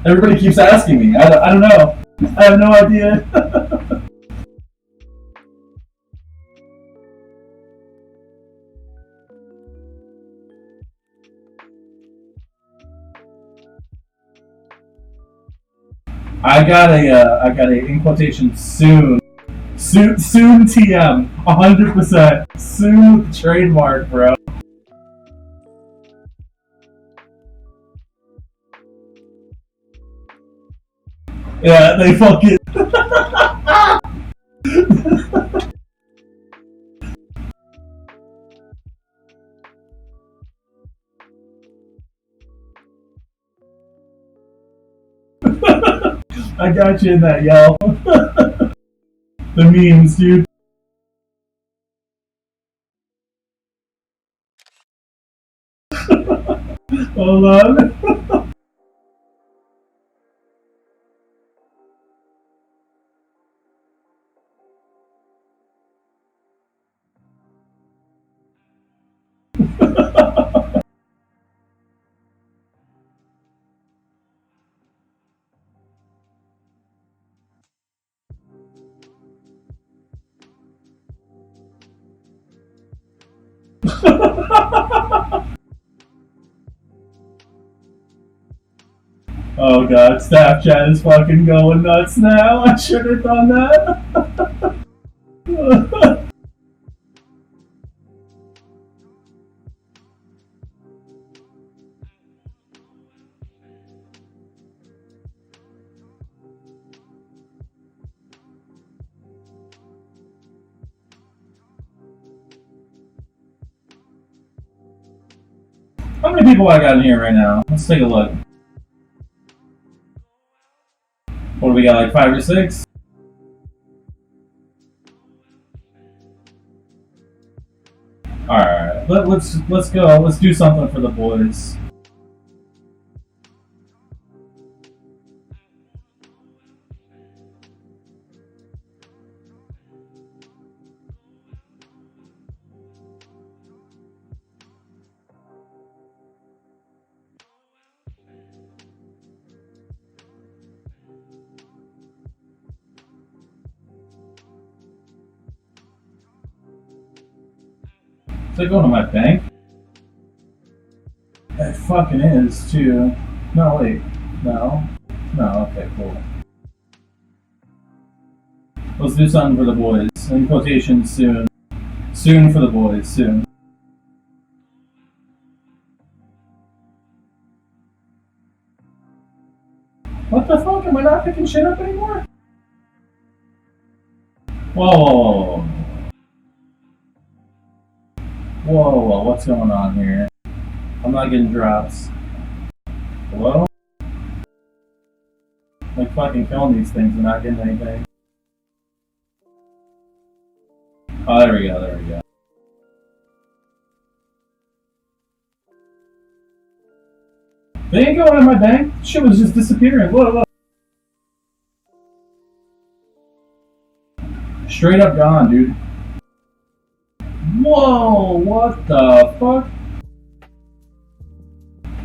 Everybody keeps asking me. I don't know. I have no idea. I got a in quotation soon TM 100% soon trademark, bro. Yeah, they fucking. I got you in that, yo. The memes, dude. Hold on. Oh god, Snapchat is fucking going nuts now. I should have done that. How many people I got in here right now? Let's take a look. What do we got, like 5 or 6? Alright, let's go. Let's do something for the boys. Is that going to my bank? It fucking is, too. No, wait. No. No, okay, cool. Let's do something for the boys. In quotations, soon. Soon for the boys, soon. What the fuck? Am I not picking shit up anymore? Whoa. Whoa, what's going on here? I'm not getting drops. Hello? Like fucking killing these things and not getting anything. Oh, there we go. They ain't going in my bank. Shit was just disappearing. Whoa. Straight up gone, dude. Whoa, what the fuck?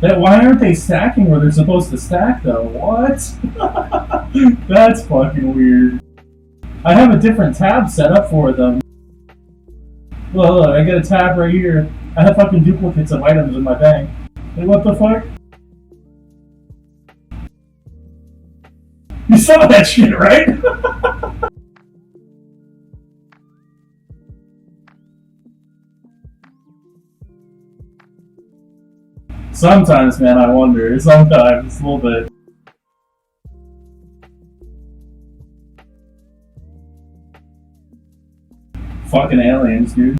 Why aren't they stacking where they're supposed to stack, though? What? That's fucking weird. I have a different tab set up for them. Look, I get a tab right here. I have fucking duplicates of items in my bank. Like, what the fuck? You saw that shit, right? Sometimes, man, I wonder. Sometimes, a little bit. Fucking aliens, dude.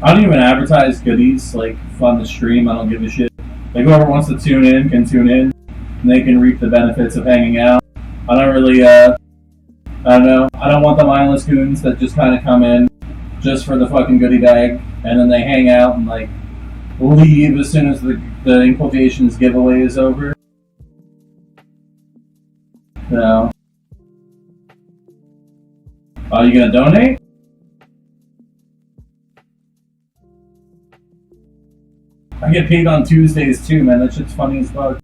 I don't even advertise goodies, like, on the stream. I don't give a shit. Like, whoever wants to tune in can tune in. And they can reap the benefits of hanging out. I don't really, I don't know. I don't want the mindless goons that just kind of come in just for the fucking goodie bag, and then they hang out and, like, leave as soon as the in quotations giveaway is over. No. Are you gonna donate? I get paid on Tuesdays too, man. That shit's funny as fuck.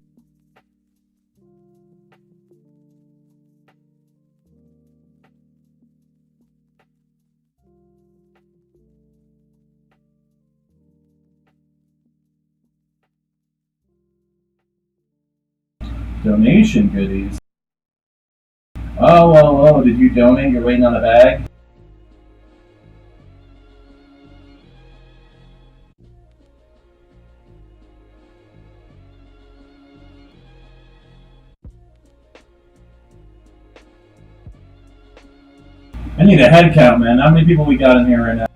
Donation goodies. Oh, did you donate? You're waiting on a bag? I need a head count, man. How many people we got in here right now?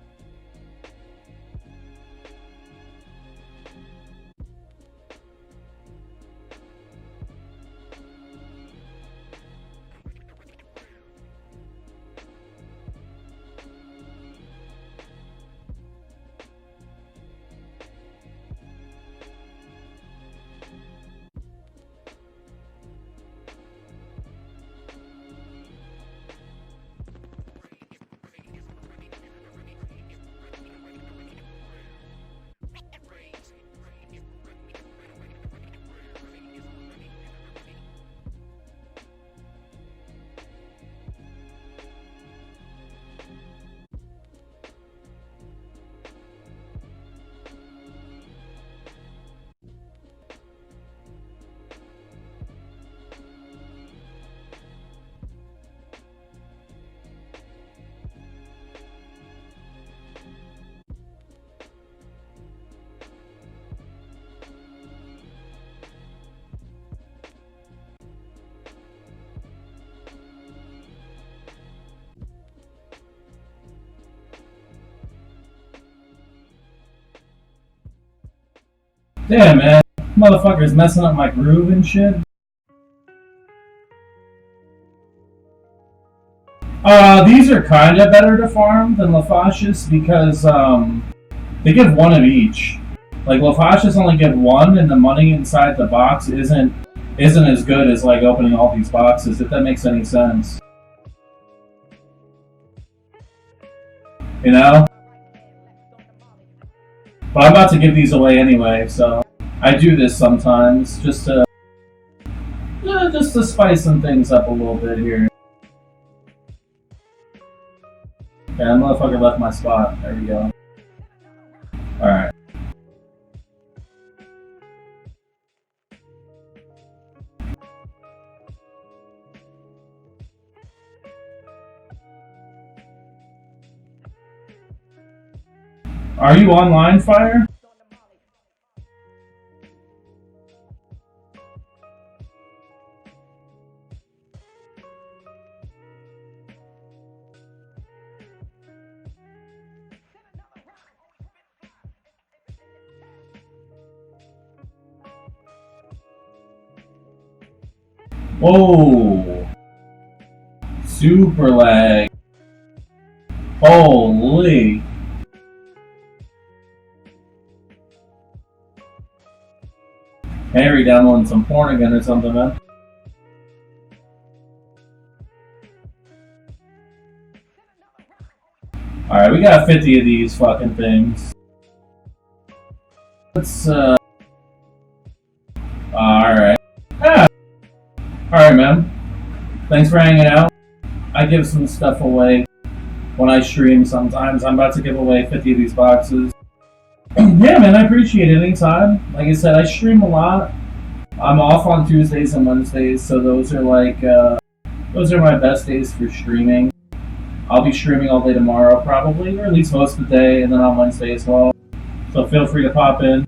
Damn, man. Motherfucker's messing up my groove and shit. These are kinda better to farm than Laphashus because, they give one of each. Like, Laphashus only give one, and the money inside the box isn't as good as, like, opening all these boxes, if that makes any sense. You know? But I'm about to give these away anyway, so I do this sometimes, just to spice some things up a little bit here. Okay, that motherfucker left my spot. There we go. Alright. Are you online, Fire? Whoa! Super lag. Holy! Harry downloading some porn again or something, man. Alright, we got 50 of these fucking things. Let's, alright. Ah! Alright, man. Thanks for hanging out. I give some stuff away when I stream sometimes. I'm about to give away 50 of these boxes. Yeah, man, I appreciate it anytime. Like I said, I stream a lot. I'm off on Tuesdays and Wednesdays, so those are like, those are my best days for streaming. I'll be streaming all day tomorrow, probably, or at least most of the day, and then on Wednesday as well. So feel free to pop in.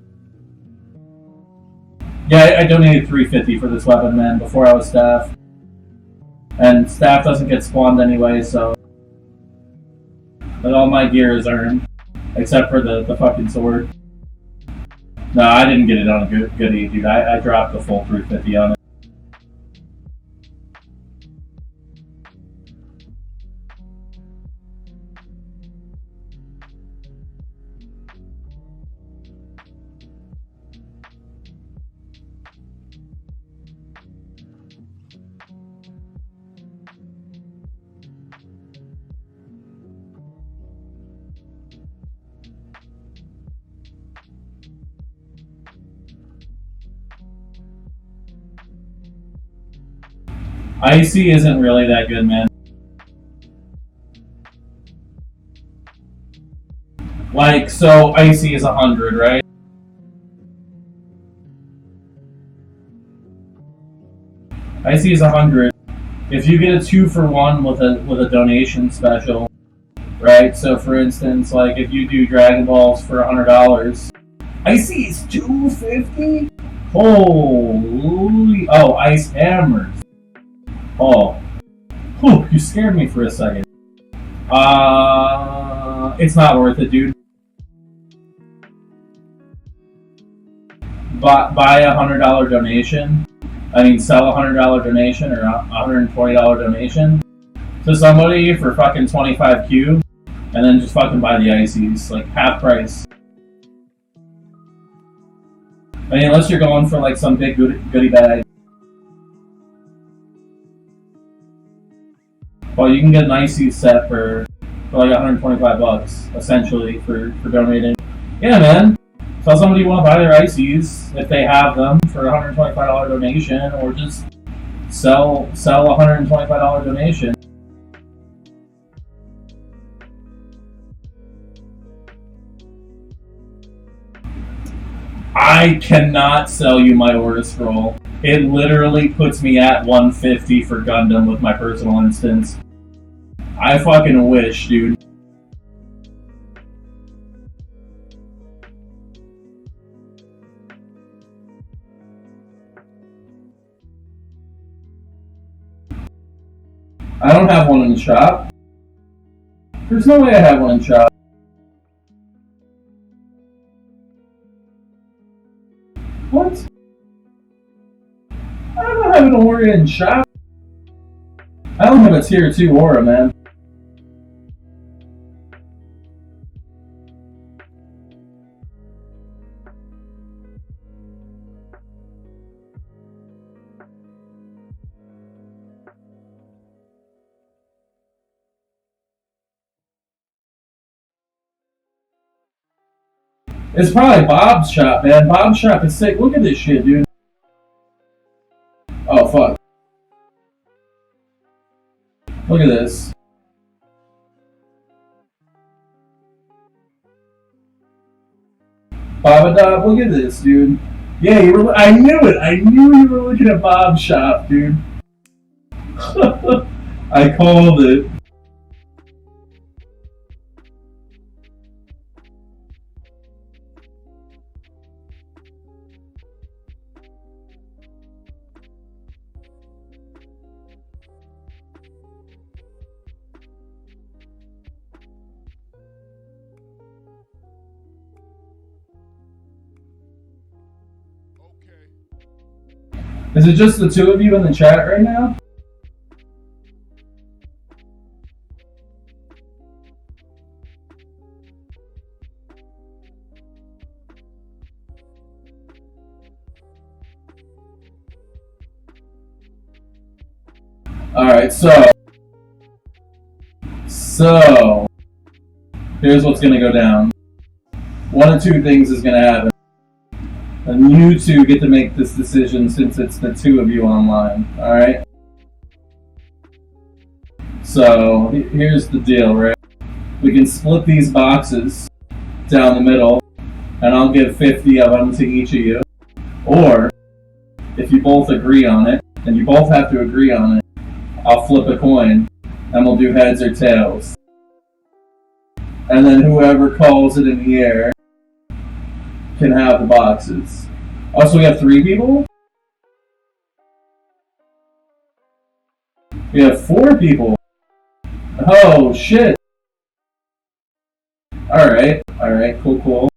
Yeah, I donated $350 for this weapon, man, before I was staff. And staff doesn't get spawned anyway, so... But all my gear is earned. Except for the fucking sword. No, I didn't get it on a goodie, dude. I dropped the full 350 on it. Icy isn't really that good, man. Like, so Icy is 100, right? Icy is 100. If you get a 2-for-1 with a donation special, right? So for instance, like if you do Dragon Balls for $100, Icy is $250? Holy! Oh, Ice Hammers. Oh. Whew, you scared me for a second. It's not worth it, dude. Buy a $100 donation. I mean, sell a $100 donation or a $120 donation to somebody for fucking 25Q, and then just fucking buy the ices, like half price. I mean, unless you're going for like some big goodie bag. Well, you can get an icy set for like $125, essentially, for donating. Yeah, man. Tell somebody you want to buy their ices if they have them for a $125 donation, or just sell a $125 donation. I cannot sell you my order scroll. It literally puts me at 150 for Gundam with my personal instance. I fucking wish, dude. I don't have one in the shop. There's no way I have one in the shop. What? I don't have an aura in shop. I don't have a tier 2 aura, man. It's probably Bob's shop, man. Bob's shop is sick. Look at this shit, dude. Oh, fuck. Look at this. Bob, look at this, dude. Yeah, you were. I knew it. I knew you were looking at Bob's shop, dude. I called it. Is it just the two of you in the chat right now? Alright, so here's what's gonna go down. One of two things is gonna happen. And you two get to make this decision since it's the two of you online, alright? So, here's the deal, right? We can split these boxes down the middle, and I'll give 50 of them to each of you. Or, if you both agree on it, and you both have to agree on it, I'll flip a coin, and we'll do heads or tails. And then whoever calls it in the air can have the boxes. Oh, so we have 3 people? We have 4 people. Oh, shit. Alright, cool.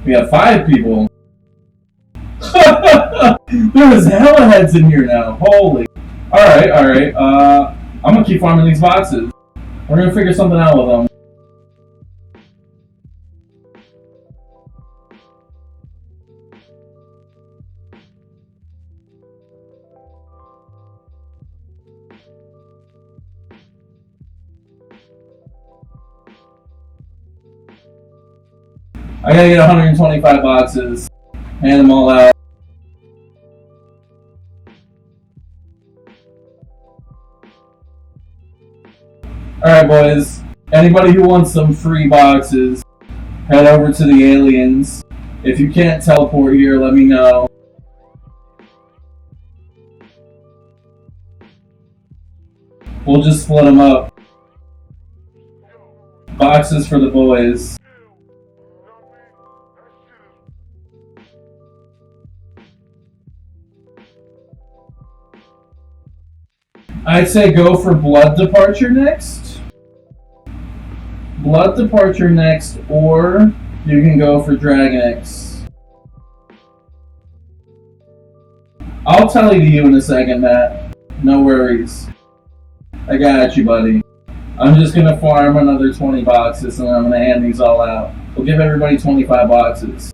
We have 5 people. There's hella heads in here now. Holy. Alright. I'm gonna keep farming these boxes. We're gonna figure something out with them. I gotta get 125 boxes. Hand them all out. Alright, boys. Anybody who wants some free boxes, head over to the aliens. If you can't teleport here, let me know. We'll just split them up. Boxes for the boys. I'd say go for Blood Departure next. Blood Departure next, or you can go for Dragon X. I'll tell you in a second, Matt. No worries. I got you, buddy. I'm just gonna farm another 20 boxes and I'm gonna hand these all out. We'll give everybody 25 boxes.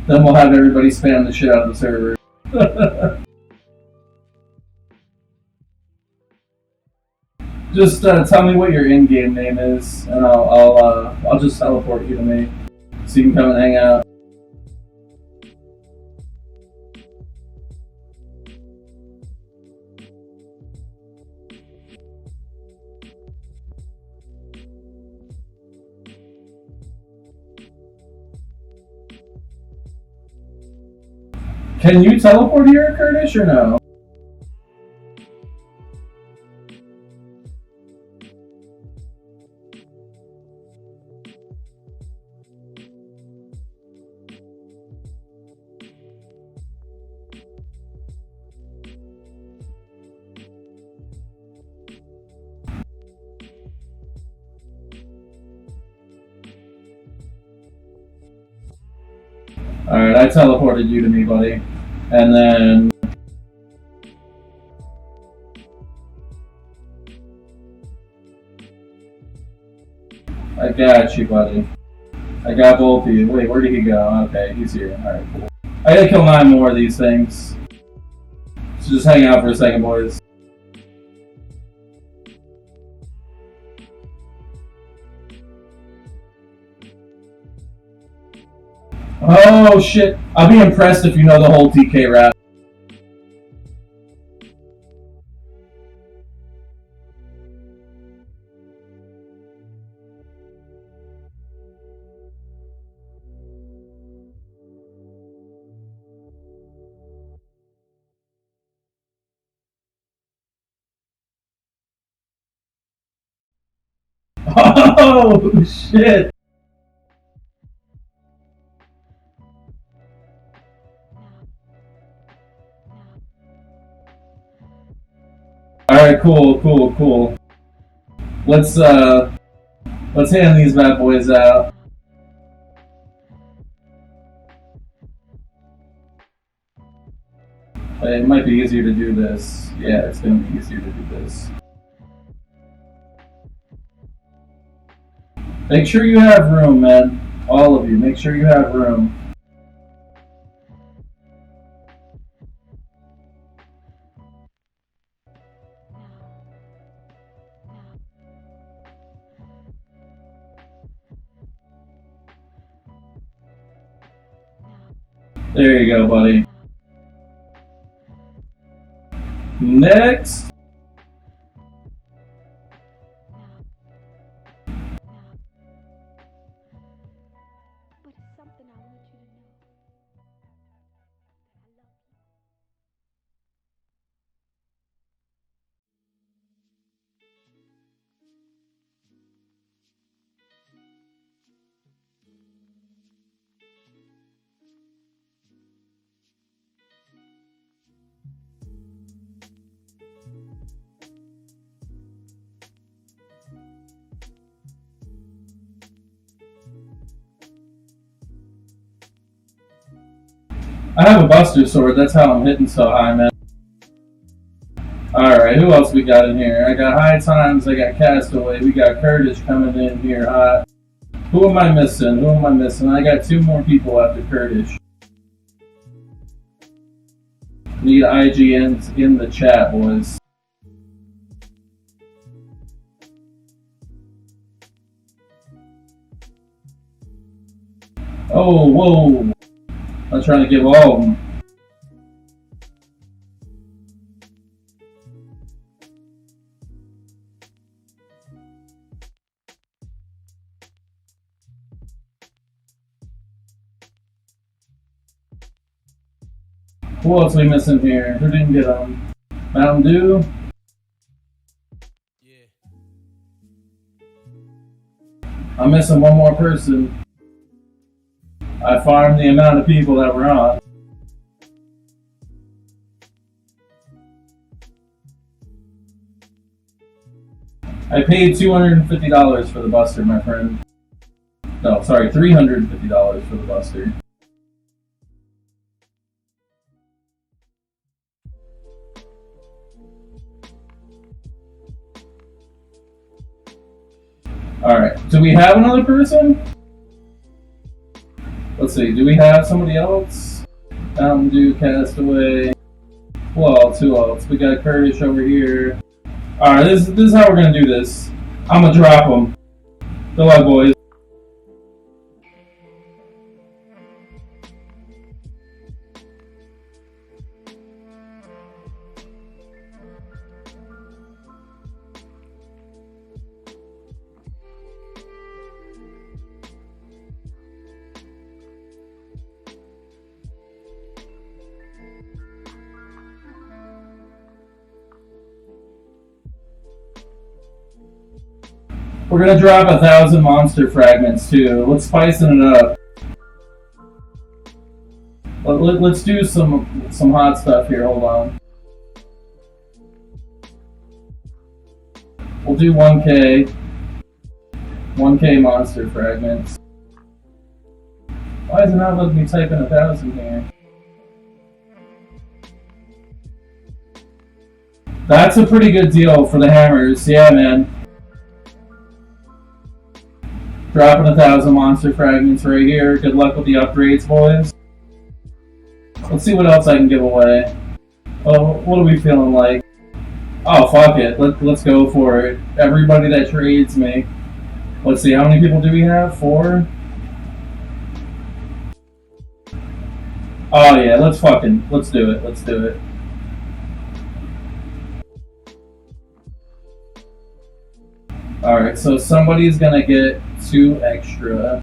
Then we'll have everybody spam the shit out of the server. Just tell me what your in-game name is, and I'll just teleport you to me, so you can come and hang out. Can you teleport here, Kurdish, or no? Alright, I teleported you to me, buddy. And then... I got you, buddy. I got both of you. Wait, where did he go? Okay, he's here. Alright, cool. I gotta kill 9 more of these things. So just hang out for a second, boys. Oh shit! I'll be impressed if you know the whole TK rap. Oh shit! Alright, cool. Let's hand these bad boys out. It might be easier to do this. Yeah, it's gonna be easier to do this. Make sure you have room, man. All of you, make sure you have room. There you go, buddy. Next. I have a Buster Sword, that's how I'm hitting so high, man. Alright, who else we got in here? I got High Times, I got Castaway, we got Kurdish coming in here hot. Who am I missing? I got 2 more people after Kurdish. Need IGNs in the chat, boys. Oh, whoa. I'm trying to give all of them. Who else are we missing here? Who didn't get them? Mountain Dew? Yeah. I'm missing 1 more person. I farmed the amount of people that were on. I paid $250 for the Buster, my friend. No, sorry, $350 for the Buster. Alright, do we have another person? Let's see, do we have somebody else? Mountain Dew, Castaway. Who else? We got Kurdish over here. Alright, this is how we're gonna do this. I'm gonna drop them. Good luck, boys. We're gonna drop 1,000 monster fragments too. Let's spicing it up. Let's do some hot stuff here. Hold on. We'll do 1K monster fragments. Why is it not letting me type in 1,000 here? That's a pretty good deal for the hammers. Yeah, man. Dropping 1,000 monster fragments right here. Good luck with the upgrades, boys. Let's see what else I can give away. Oh, what are we feeling like? Oh, fuck it. Let's go for it. Everybody that trades me. Let's see, how many people do we have? 4? Oh, yeah, let's do it. Let's do it. Alright, so somebody's gonna get 2 extra.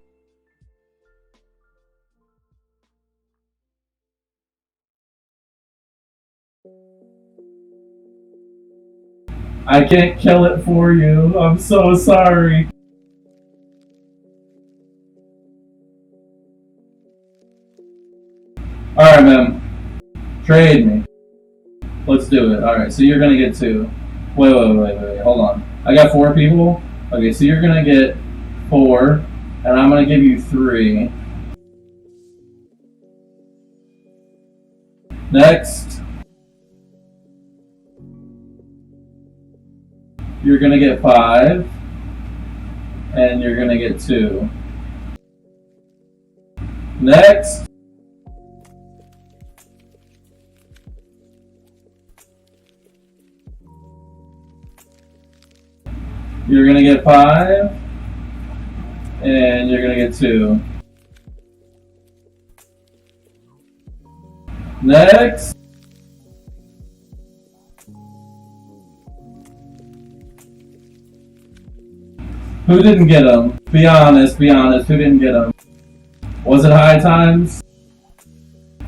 I can't kill it for you. I'm so sorry. Alright, man. Trade me. Let's do it. Alright, so you're gonna get 2. Wait. Hold on. I got 4 people? Okay, so you're gonna get 4, and I'm gonna give you 3. Next. You're gonna get 5, and you're gonna get 2. Next. You're gonna get 5, and you're gonna get 2. Next. Who didn't get them? Be honest, who didn't get them? Was it High Times?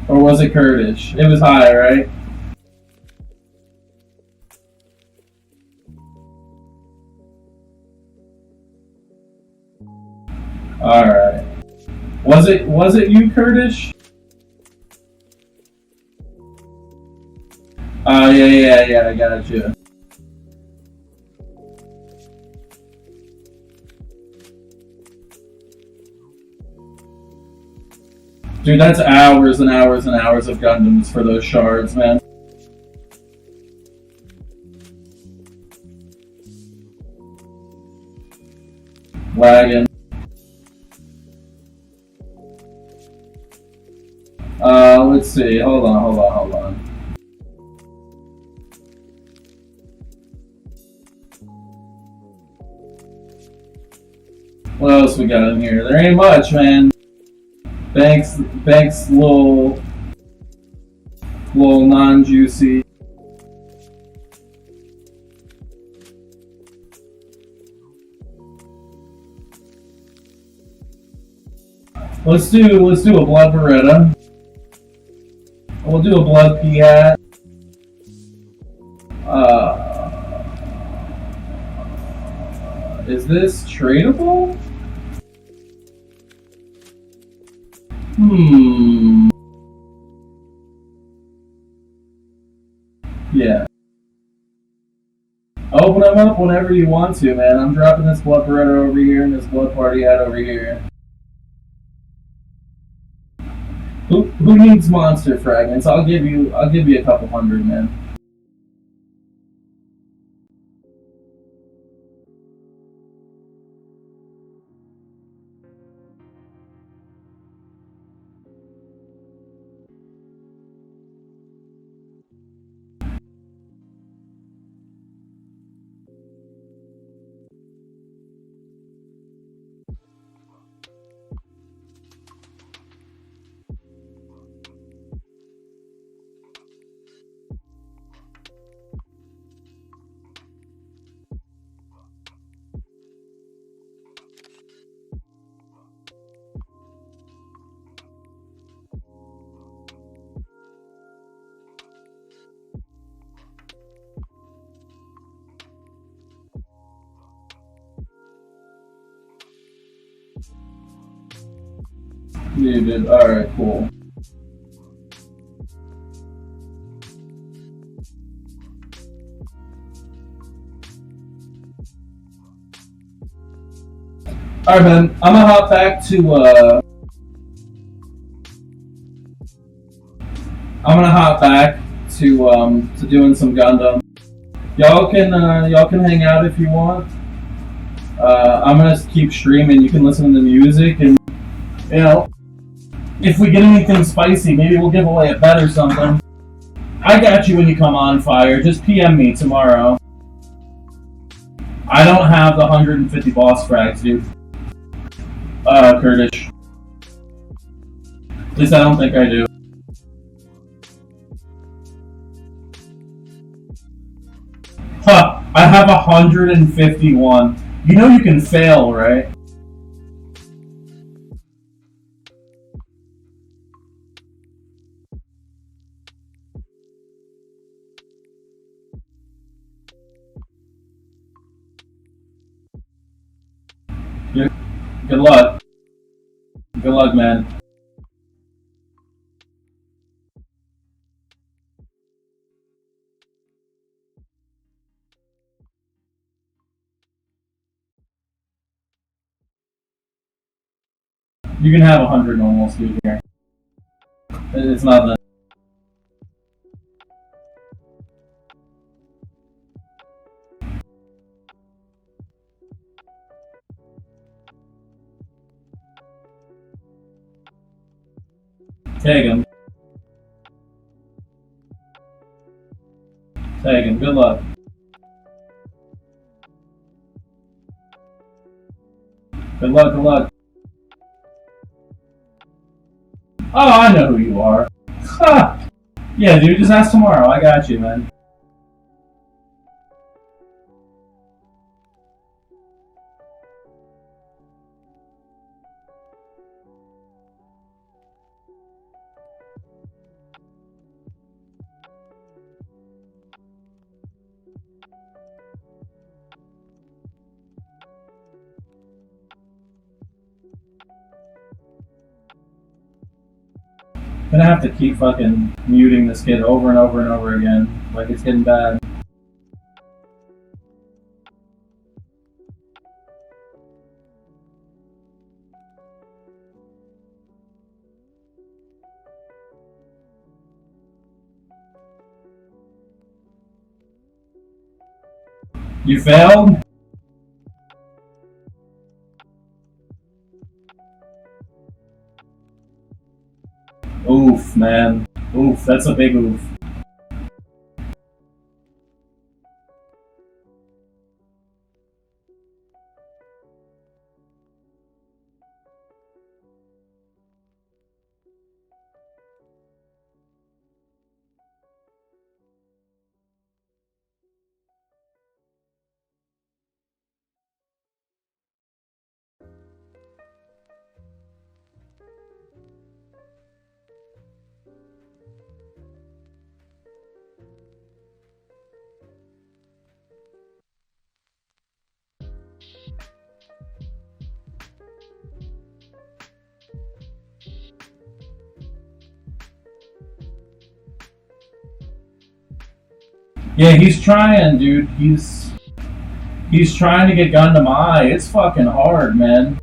Or was it Kurdish? It was High, right? Alright. Was it you, Kurdish? Oh, yeah, I got you. Dude, that's hours and hours and hours of Gundams for those shards, man. Lagging. Let's see. Hold on. What else we got in here? There ain't much, man. Thanks, little non-juicy. Let's do a blood Beretta. We'll do a blood pea hat. Is this tradable? Yeah. Open them up whenever you want to, man. I'm dropping this blood Beretta over here and this blood party hat over here. Who needs monster fragments? I'll give you a couple hundred, man. Muted. Alright, cool. Alright, man. I'm gonna hop back to I'm gonna hop back to doing some Gundam. Y'all can hang out if you want. I'm gonna keep streaming. You can listen to the music, and you know, if we get anything spicy, maybe we'll give away a bet or something. I got you when you come on fire. Just PM me tomorrow. I don't have the 150 boss frags, dude. Kurdish. At least I don't think I do. Huh, I have 151. You know you can fail, right? Good luck. Good luck, man. You can have 100 normal dude here. It's not that. Tag him. Tag him. Good luck. Good luck. Good luck. Oh, I know who you are. Ha! Yeah, dude, just ask tomorrow. I got you, man. I'm gonna have to keep fucking muting this kid over and over and over again. Like, it's getting bad. You failed? Oof, man. Oof, that's a big oof. Yeah, he's trying, dude. He's trying to get Gundam Eye. It's fucking hard, man.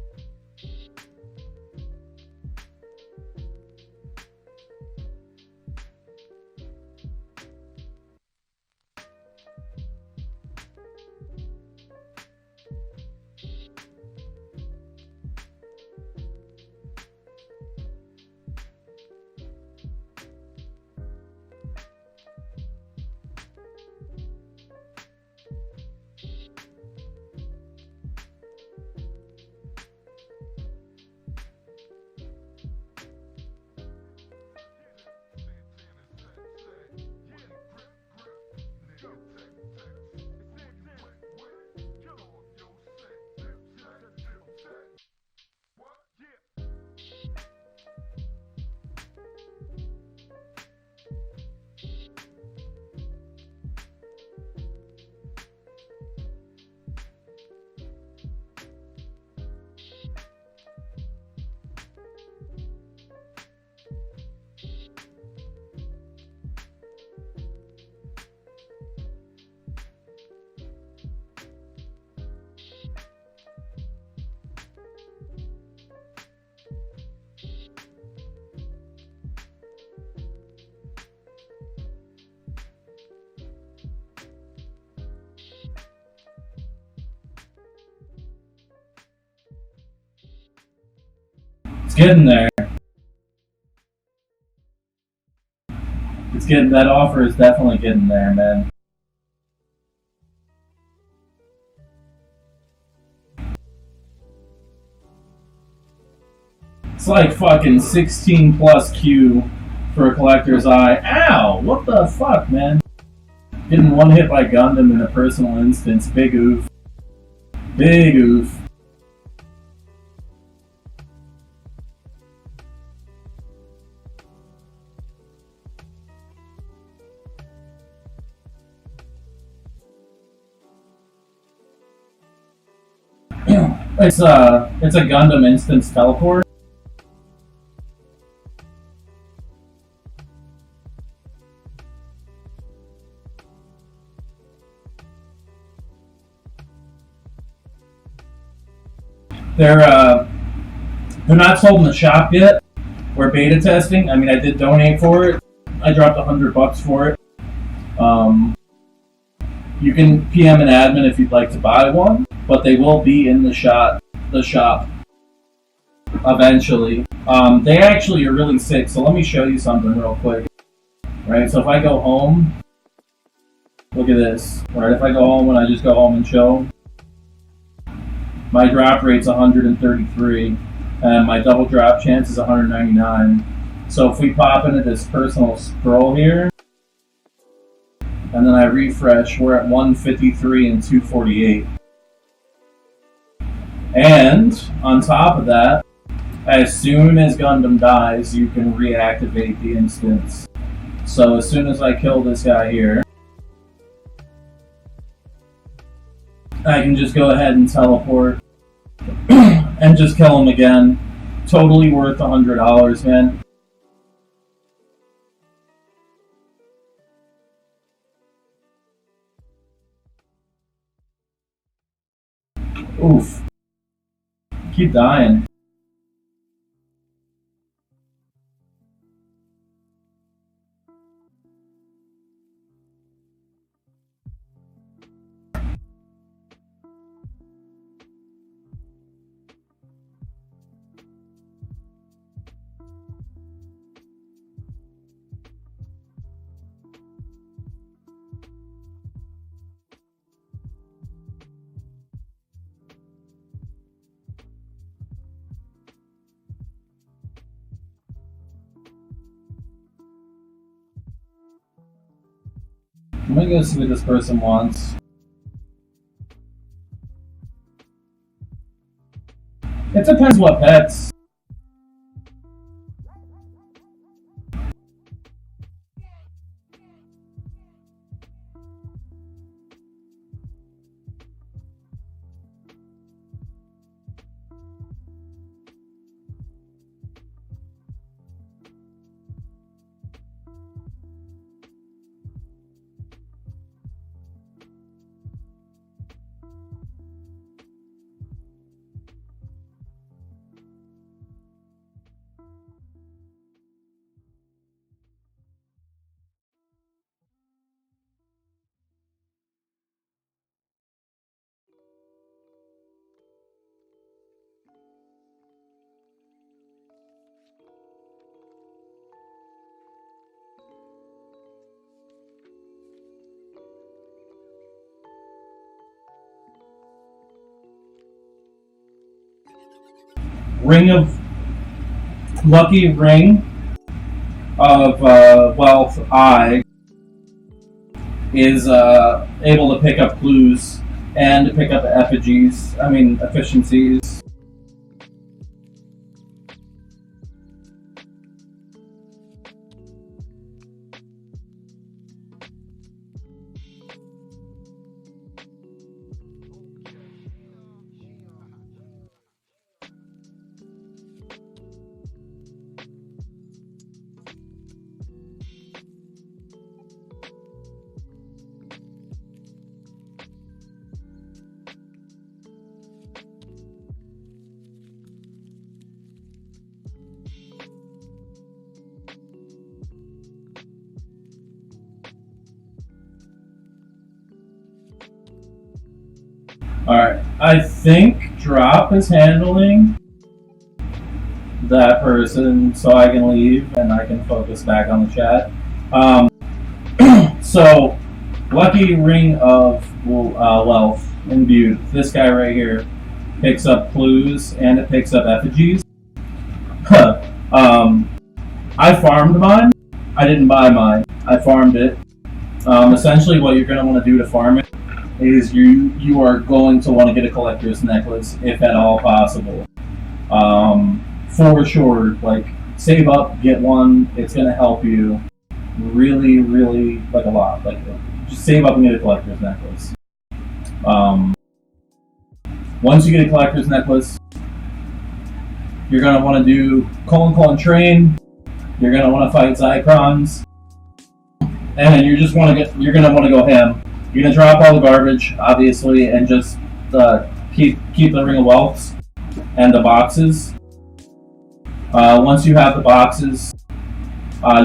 It's getting there. It's getting, that offer is definitely getting there, man. It's like fucking 16 plus Q for a collector's eye. Ow! What the fuck, man? Getting one hit by Gundam in a personal instance. Big oof. Big oof. It's a Gundam instance teleport. They're not sold in the shop yet. We're beta testing. I mean, I did donate for it. I dropped $100 for it. You can PM an admin if you'd like to buy one, but they will be in the shop eventually. They actually are really sick, so let me show you something real quick. Right, so if I go home, look at this. Right, if I go home and I just go home and chill, my drop rate's 133, and my double drop chance is 199. So if we pop into this personal scroll here, and then I refresh, we're at 153 and 248. And on top of that, as soon as Gundam dies, you can reactivate the instance. So as soon as I kill this guy here, I can just go ahead and teleport and just kill him again. Totally worth $100, man. Oof. Keep dying. I'm gonna go see what this person wants. It depends what pets. Lucky Ring of Wealth I is able to pick up clues and to pick up efficiencies. Alright, I think Drop is handling that person so I can leave and I can focus back on the chat. So, Lucky Ring of Wealth imbued. This guy right here picks up clues and it picks up effigies. I farmed mine. I didn't buy mine. I farmed it. Essentially, what you're going to want to do to farm it is you are going to want to get a collector's necklace if at all possible. For sure, like save up, get one. It's going to help you really, really like a lot. Like just save up and get a collector's necklace. Once you get a collector's necklace, you're going to want to do colon train. You're going to want to fight Zycrons. And you're going to want to go ham. You're going to drop all the garbage, obviously, and just keep the Ring of Wealths and the boxes. Once you have the boxes,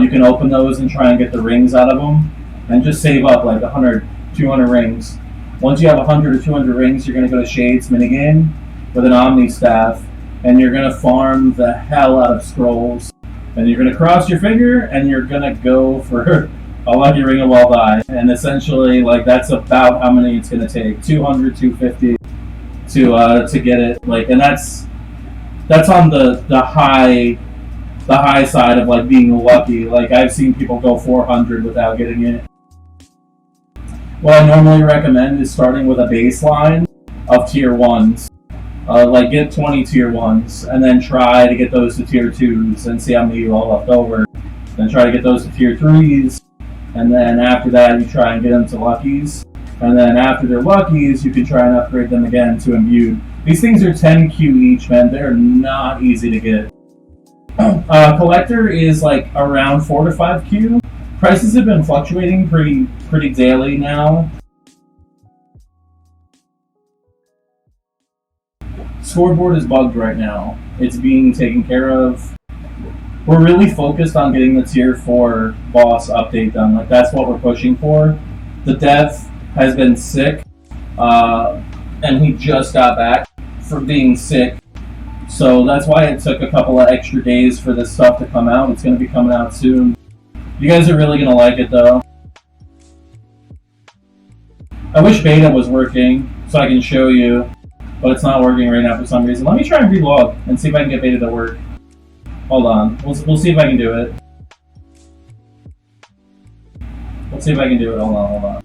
you can open those and try and get the rings out of them. And just save up like 100, 200 rings. Once you have 100 or 200 rings, you're going to go to Shades minigame with an Omni Staff. And you're going to farm the hell out of scrolls. And you're going to cross your finger and you're going to go for a Lucky Ring of Wealth Eye. And essentially, like, that's about how many it's going to take. 200, 250 to get it. Like, and that's on the high side of like being lucky. Like I've seen people go 400 without getting it. What I normally recommend is starting with a baseline of tier 1s. Like get 20 tier 1s and then try to get those to tier 2s and see how many you all left over. Then try to get those to tier 3s, and then after that you try and get them to luckies. And then after they're luckies, you can try and upgrade them again to imbued. These things are 10Q each, man. They're not easy to get. Collector is like around 4 to 5Q. Prices have been fluctuating pretty daily now. Scoreboard is bugged right now. It's being taken care of. We're really focused on getting the tier 4 boss update done. Like that's what we're pushing for. The dev has been sick, and he just got back from being sick. So that's why it took a couple of extra days for this stuff to come out. It's going to be coming out soon. You guys are really going to like it, though. I wish beta was working so I can show you, but it's not working right now for some reason. Let me try and relog and see if I can get beta to work. Hold on. We'll see if I can do it. Let's see if I can do it. Hold on.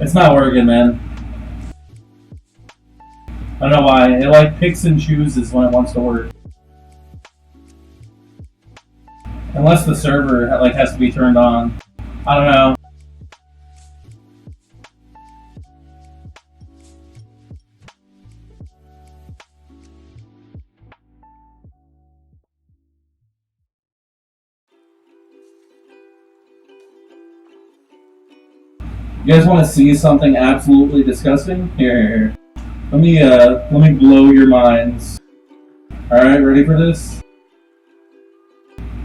It's not working, man. I don't know why. It like picks and chooses when it wants to work. Unless the server like has to be turned on. I don't know. You guys want to see something absolutely disgusting? Here. Let me blow your minds. Alright, ready for this?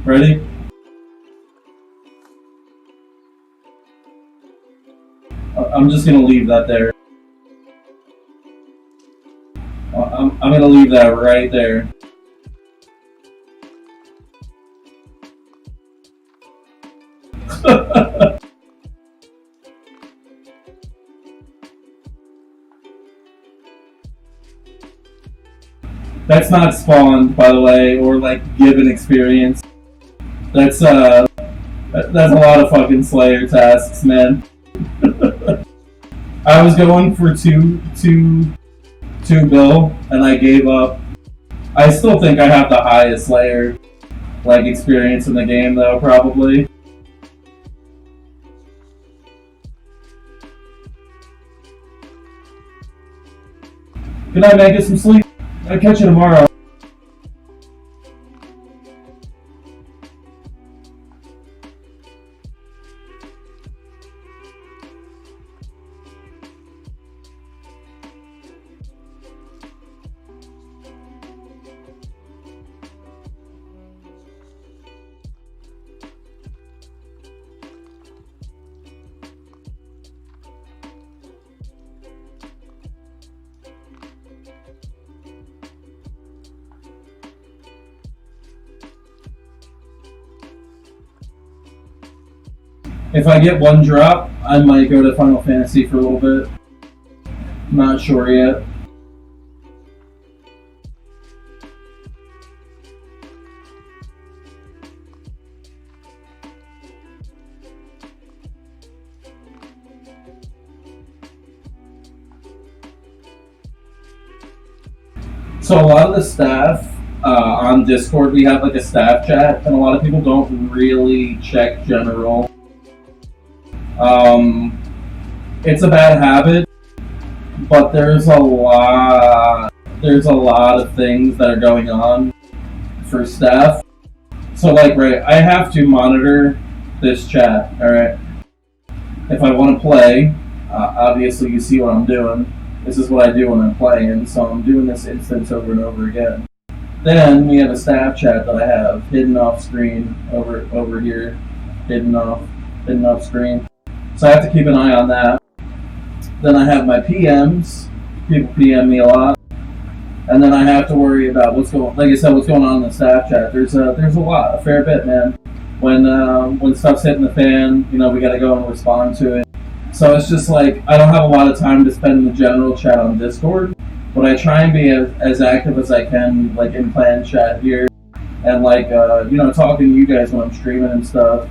Ready? I'm just gonna leave that there. I'm gonna leave that right there. That's not spawned, by the way, or like given experience. That's a lot of fucking Slayer tasks, man. I was going for two bill, and I gave up. I still think I have the highest Slayer like experience in the game, though, probably. Good night, man. Get some sleep. I'll catch you tomorrow. If I get one drop, I might go to Final Fantasy for a little bit. Not sure yet. So a lot of the staff on Discord, we have like a staff chat, and a lot of people don't really check general. It's a bad habit, but there's a lot of things that are going on for staff. So like, right, I have to monitor this chat. All right, if I want to play, obviously you see what I'm doing. This is what I do when I'm playing, so I'm doing this instance over and over again. Then we have a staff chat that I have hidden off screen over here, hidden off screen. So I have to keep an eye on that. Then I have my PMs. People PM me a lot, and then I have to worry about what's going on in the staff chat. There's a fair bit, man. When stuff's hitting the fan, we got to go and respond to it. So it's just like I don't have a lot of time to spend in the general chat on Discord, but I try and be as active as I can, like in clan chat here, and like talking to you guys when I'm streaming and stuff.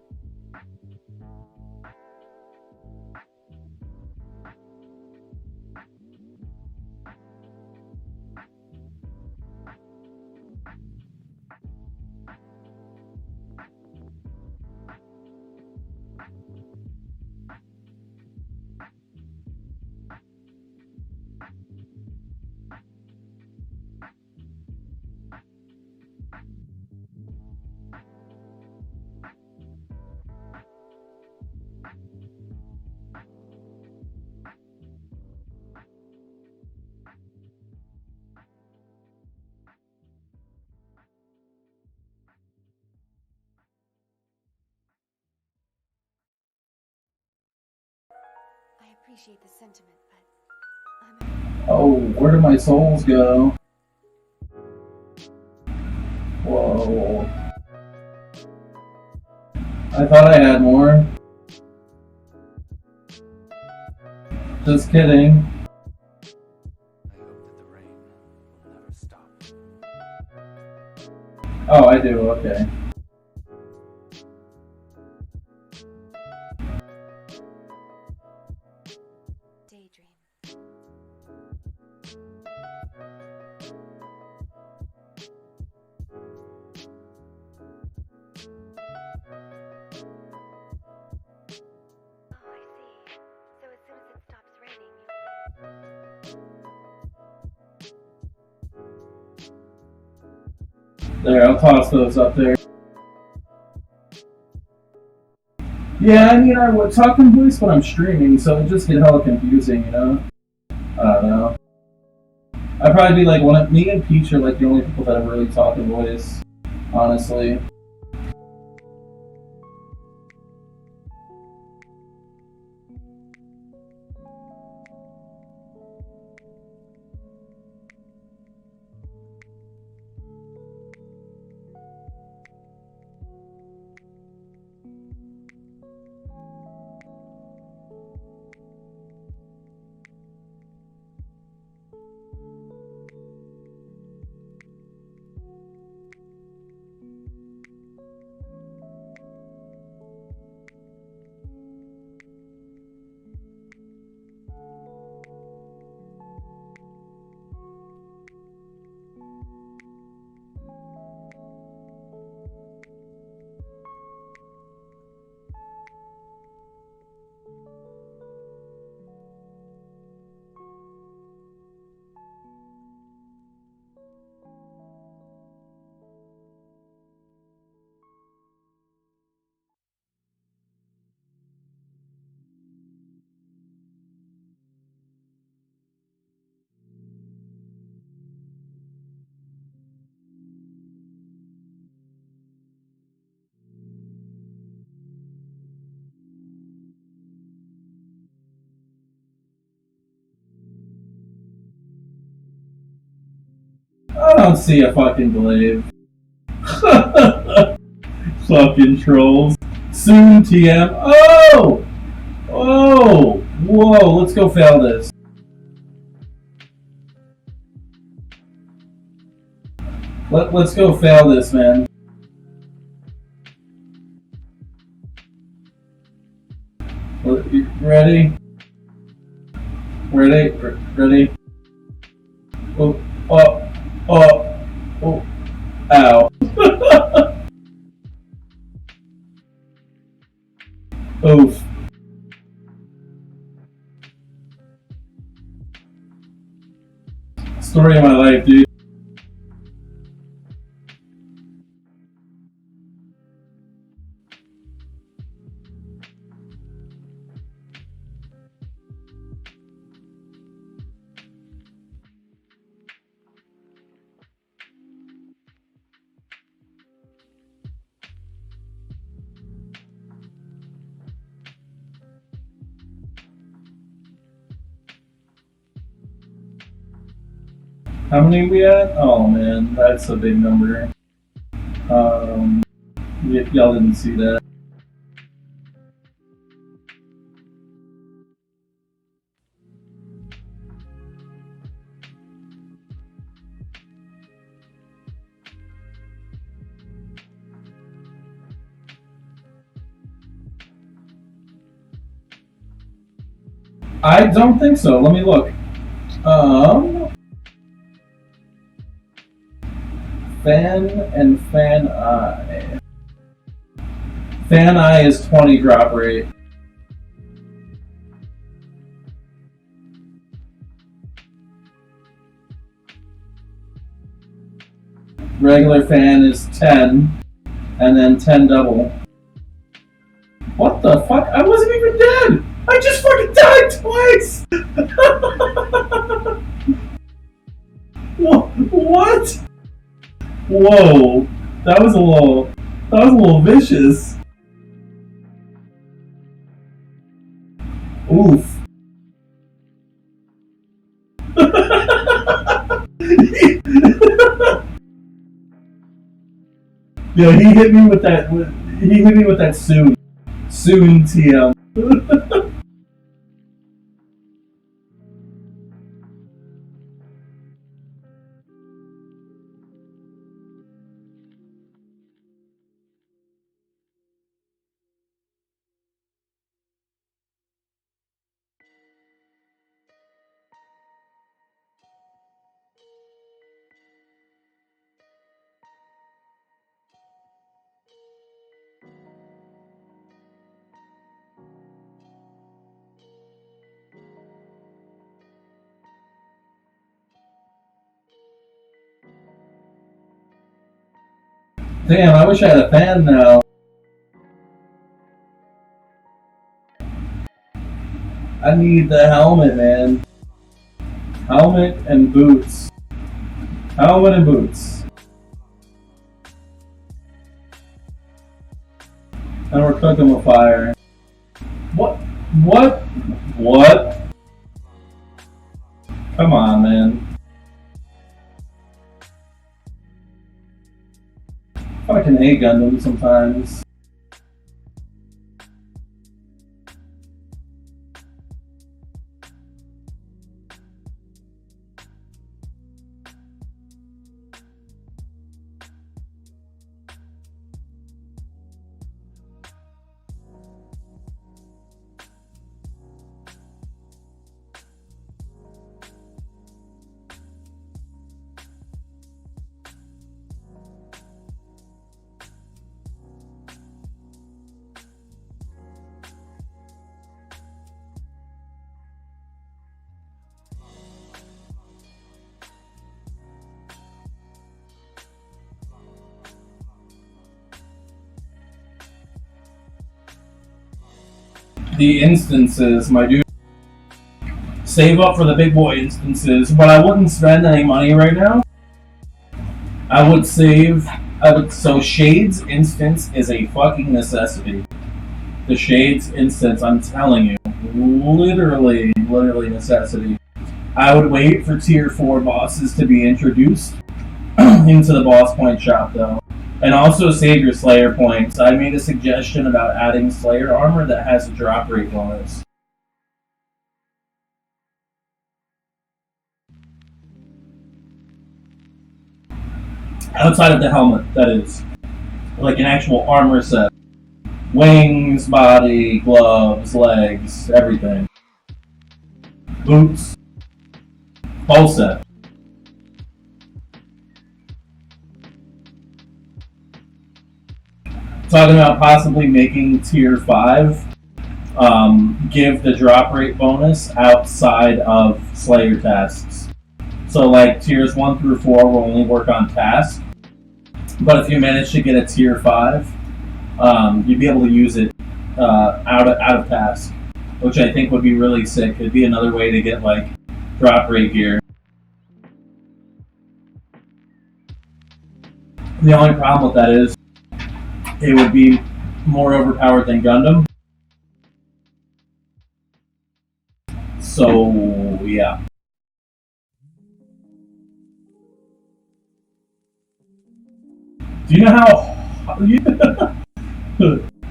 I appreciate the sentiment, but Oh, where do my souls go? Whoa. I thought I had more. Just kidding. I hope that the rain will never stop. Oh, I do, okay. daydream. Oh, I see. So as soon as it stops raining, There, I'll toss those up there. Yeah, I mean, I would talk in voice when I'm streaming, so it just get hella confusing, I don't know. I'd probably be like, me and Peach are like the only people that ever really talk in voice, honestly. I don't see a fucking glaive. Fucking trolls. Soon, TM. Oh! whoa! Oh! Whoa, let's go fail this. Let's go fail this, man. Ready? Ready? Ready? Oh, oh, oh, oh, ow. Oof. Story of my life, dude. How many we at? Oh man, that's a big number. Y'all didn't see that. I don't think so. Let me look. Fan and fan eye. Fan eye is 20 drop rate. Regular fan is 10, and then 10 double. What the fuck? I wasn't even dead! I just fucking died twice! What? Whoa, that was a little vicious. Oof. Yeah, he hit me with that. He hit me with that soon TM. Damn, I wish I had a fan now. I need the helmet, man. Helmet and boots. Helmet and boots. And we're cooking with fire. What? Come on, man. Fucking hate Gundam sometimes. The instances, my dude. Save up for the big boy instances. But I wouldn't spend any money right now. I would save. So Shades instance is a fucking necessity. The Shades instance, I'm telling you, literally necessity. I would wait for tier 4 bosses to be introduced into the boss point shop though. And also save your Slayer points. I made a suggestion about adding Slayer armor that has a drop rate bonus. Outside of the helmet, that is. Like an actual armor set. Wings, body, gloves, legs, everything. Boots. Whole set. Talking about possibly making tier 5 give the drop rate bonus outside of Slayer tasks. So like tiers 1 through 4 will only work on tasks. But if you manage to get a tier 5, you'd be able to use it out of task, which I think would be really sick. It'd be another way to get like drop rate gear. The only problem with that is it would be more overpowered than Gundam. So yeah. Do you know how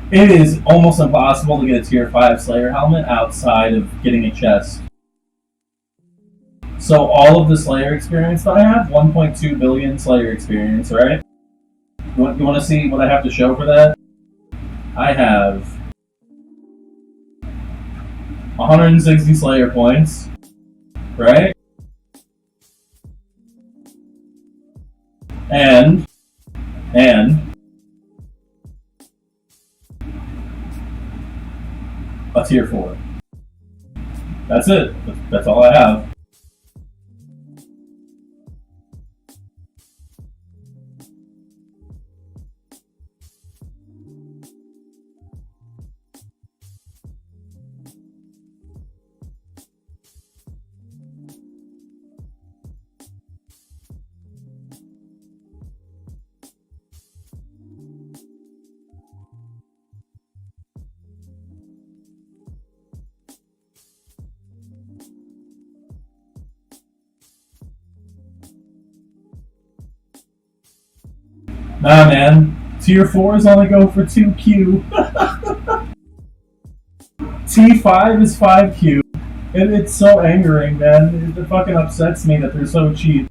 it is almost impossible to get a tier 5 Slayer helmet outside of getting a chest? So all of the Slayer experience that I have, 1.2 billion Slayer experience, right? You want to see what I have to show for that? I have 160 Slayer points, right? And a tier 4. That's it. That's all I have. Nah, man. Tier 4s only go for 2Q. T5 is 5Q. It's so angering, man. It fucking upsets me that they're so cheap.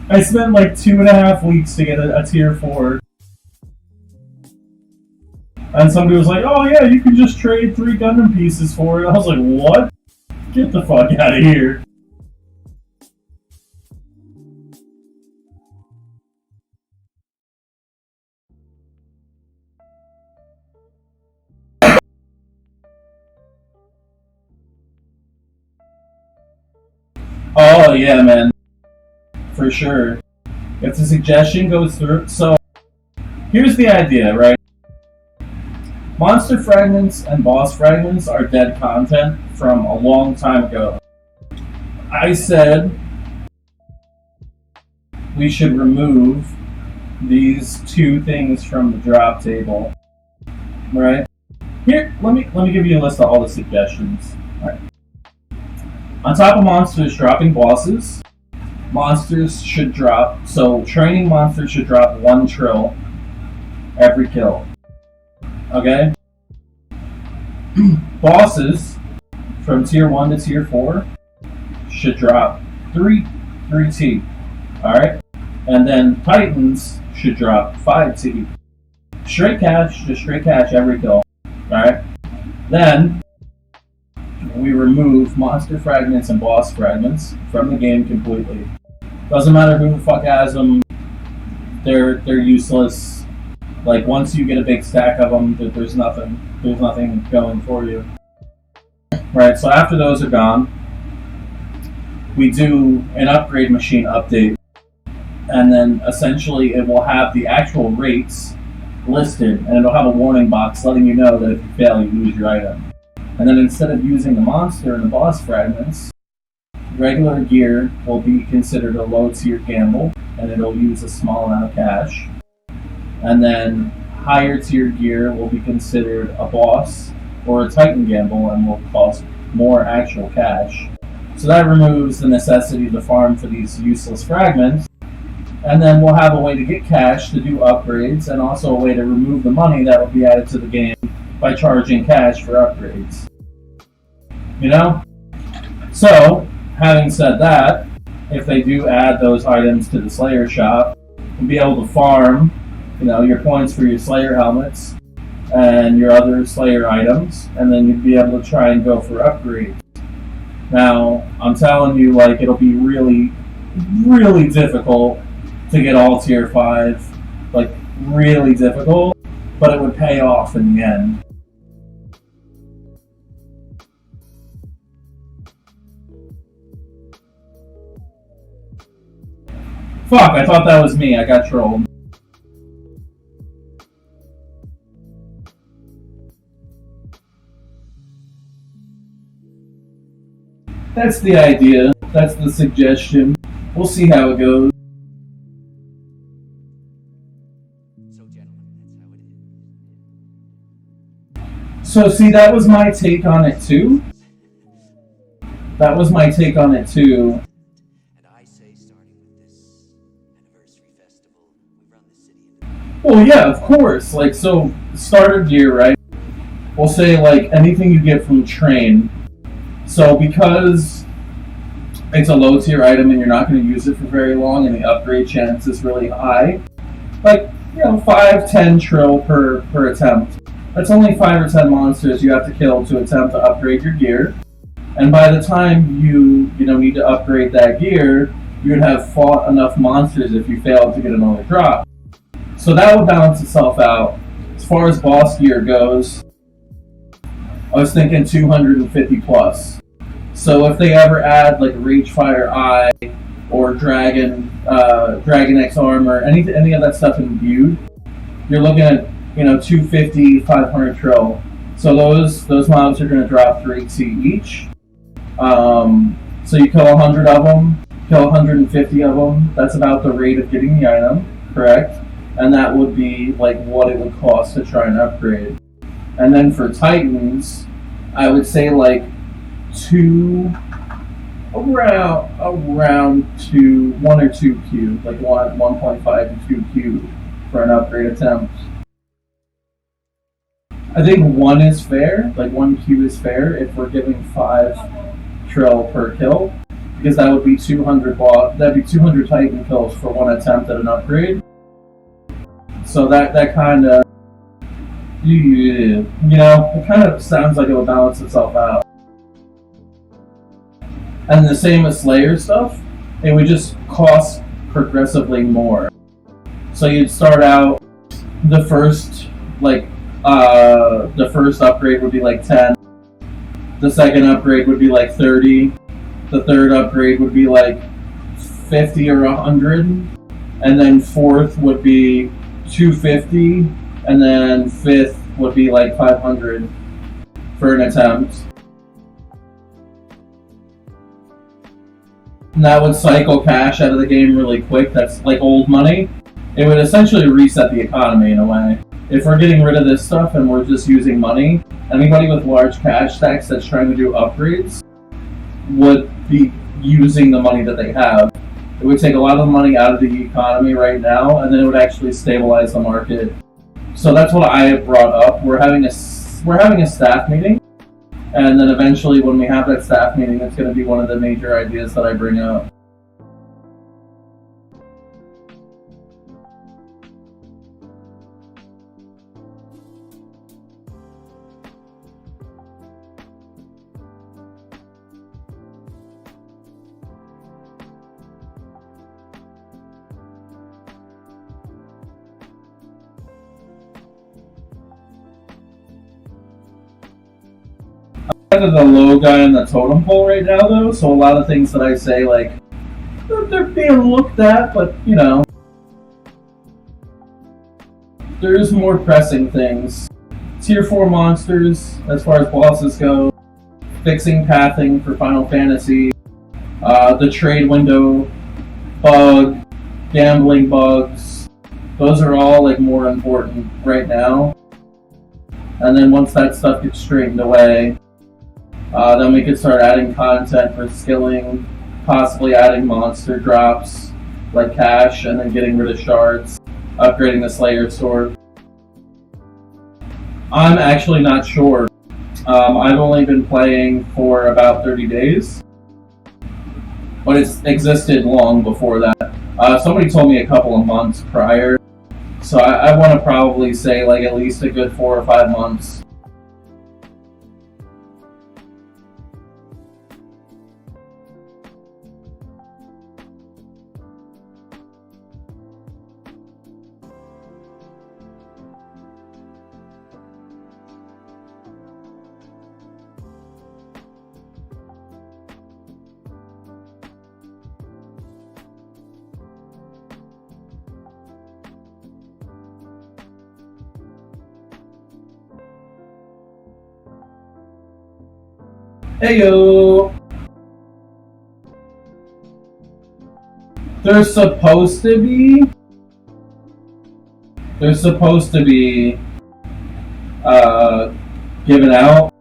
I spent like 2.5 weeks to get a tier 4. And somebody was like, oh yeah, you can just trade 3 Gundam pieces for it. I was like, what? Get the fuck out of here. Oh yeah, man. For sure. If the suggestion goes through... So, here's the idea, right? Monster fragments and boss fragments are dead content from a long time ago. I said we should remove these 2 things from the drop table. Right? Here, let me give you a list of all the suggestions. Alright. On top of monsters dropping bosses, monsters should drop, so training monsters should drop 1 trill every kill. Okay? Bosses from tier 1 to tier 4 should drop 3 T. Alright? And then Titans should drop 5 T. Straight cash, just straight cash every kill. Alright? Then we remove monster fragments and boss fragments from the game completely. Doesn't matter who the fuck has them, they're useless. Like once you get a big stack of them, there's nothing going for you. Right, so after those are gone, we do an upgrade machine update, and then essentially it will have the actual rates listed, and it'll have a warning box letting you know that if you fail, you lose your item. And then instead of using the monster and the boss fragments, regular gear will be considered a low tier gamble, and it'll use a small amount of cash. And then higher tier gear will be considered a boss or a Titan gamble and will cost more actual cash. So that removes the necessity to farm for these useless fragments, And then we'll have a way to get cash to do upgrades, and also a way to remove the money that will be added to the game by charging cash for upgrades. You know? So, having said that, if they do add those items to the Slayer shop, you'll be able to farm, your points for your Slayer helmets and your other Slayer items, and then you'd be able to try and go for upgrades. Now, I'm telling you, it'll be really, really difficult to get all tier 5. Really difficult, but it would pay off in the end. Fuck, I thought that was me. I got trolled. That's the idea. That's the suggestion. We'll see how it goes. So, gentlemen, that's how it is. So, see, that was my take on it too. That was my take on it too. And I say, starting with this anniversary festival, we run the city into. Well, yeah, of course. So, starter gear, right? We'll say, anything you get from train. So, because it's a low tier item and you're not going to use it for very long and the upgrade chance is really high, 5-10 trill per attempt. That's only 5 or 10 monsters you have to kill to attempt to upgrade your gear. And by the time you need to upgrade that gear, you would have fought enough monsters if you failed to get another drop. So that would balance itself out. As far as boss gear goes, I was thinking 250 plus. So if they ever add Ragefire Eye or Dragon X armor, any of that stuff imbued, you're looking at 250, 500 trill. So those mobs are going to drop 3C each. So you kill 100 of them, kill 150 of them. That's about the rate of getting the item, correct? And that would be what it would cost to try and upgrade. And then for Titans, I would say around 1 or 2 Q, 1.5 to 2 Q for an upgrade attempt. I think 1 is fair, 1 Q is fair if we're giving 5 trill per kill, because that would be 200 that'd be 200 Titan kills for 1 attempt at an upgrade. So that kind of, it kind of sounds like it will balance itself out. And the same with Slayer stuff, it would just cost progressively more. So you'd start out, the first upgrade would be 10. The second upgrade would be 30. The third upgrade would be 50 or 100. And then fourth would be 250. And then fifth would be 500 for an attempt. And that would cycle cash out of the game really quick. That's old money. It would essentially reset the economy in a way. If we're getting rid of this stuff and we're just using money, anybody with large cash stacks that's trying to do upgrades would be using the money that they have. It would take a lot of the money out of the economy right now, and then it would actually stabilize the market. So that's what I have brought up. We're having a staff meeting, and then eventually when we have that staff meeting, it's going to be one of the major ideas that I bring up. Kind of the low guy on the totem pole right now, though, so a lot of things that I say, they're being looked at, but, there's more pressing things. Tier 4 monsters, as far as bosses go, fixing pathing for Final Fantasy, the trade window bug, gambling bugs, those are all, more important right now. And then once that stuff gets straightened away, then we could start adding content for skilling, possibly adding monster drops, like cash and then getting rid of shards, upgrading the Slayer sword. I'm actually not sure. I've only been playing for about 30 days, but it's existed long before that. Somebody told me a couple of months prior, so I want to probably say like at least a good 4 or 5 months. Heyo! They're supposed to be. They're supposed to be given out,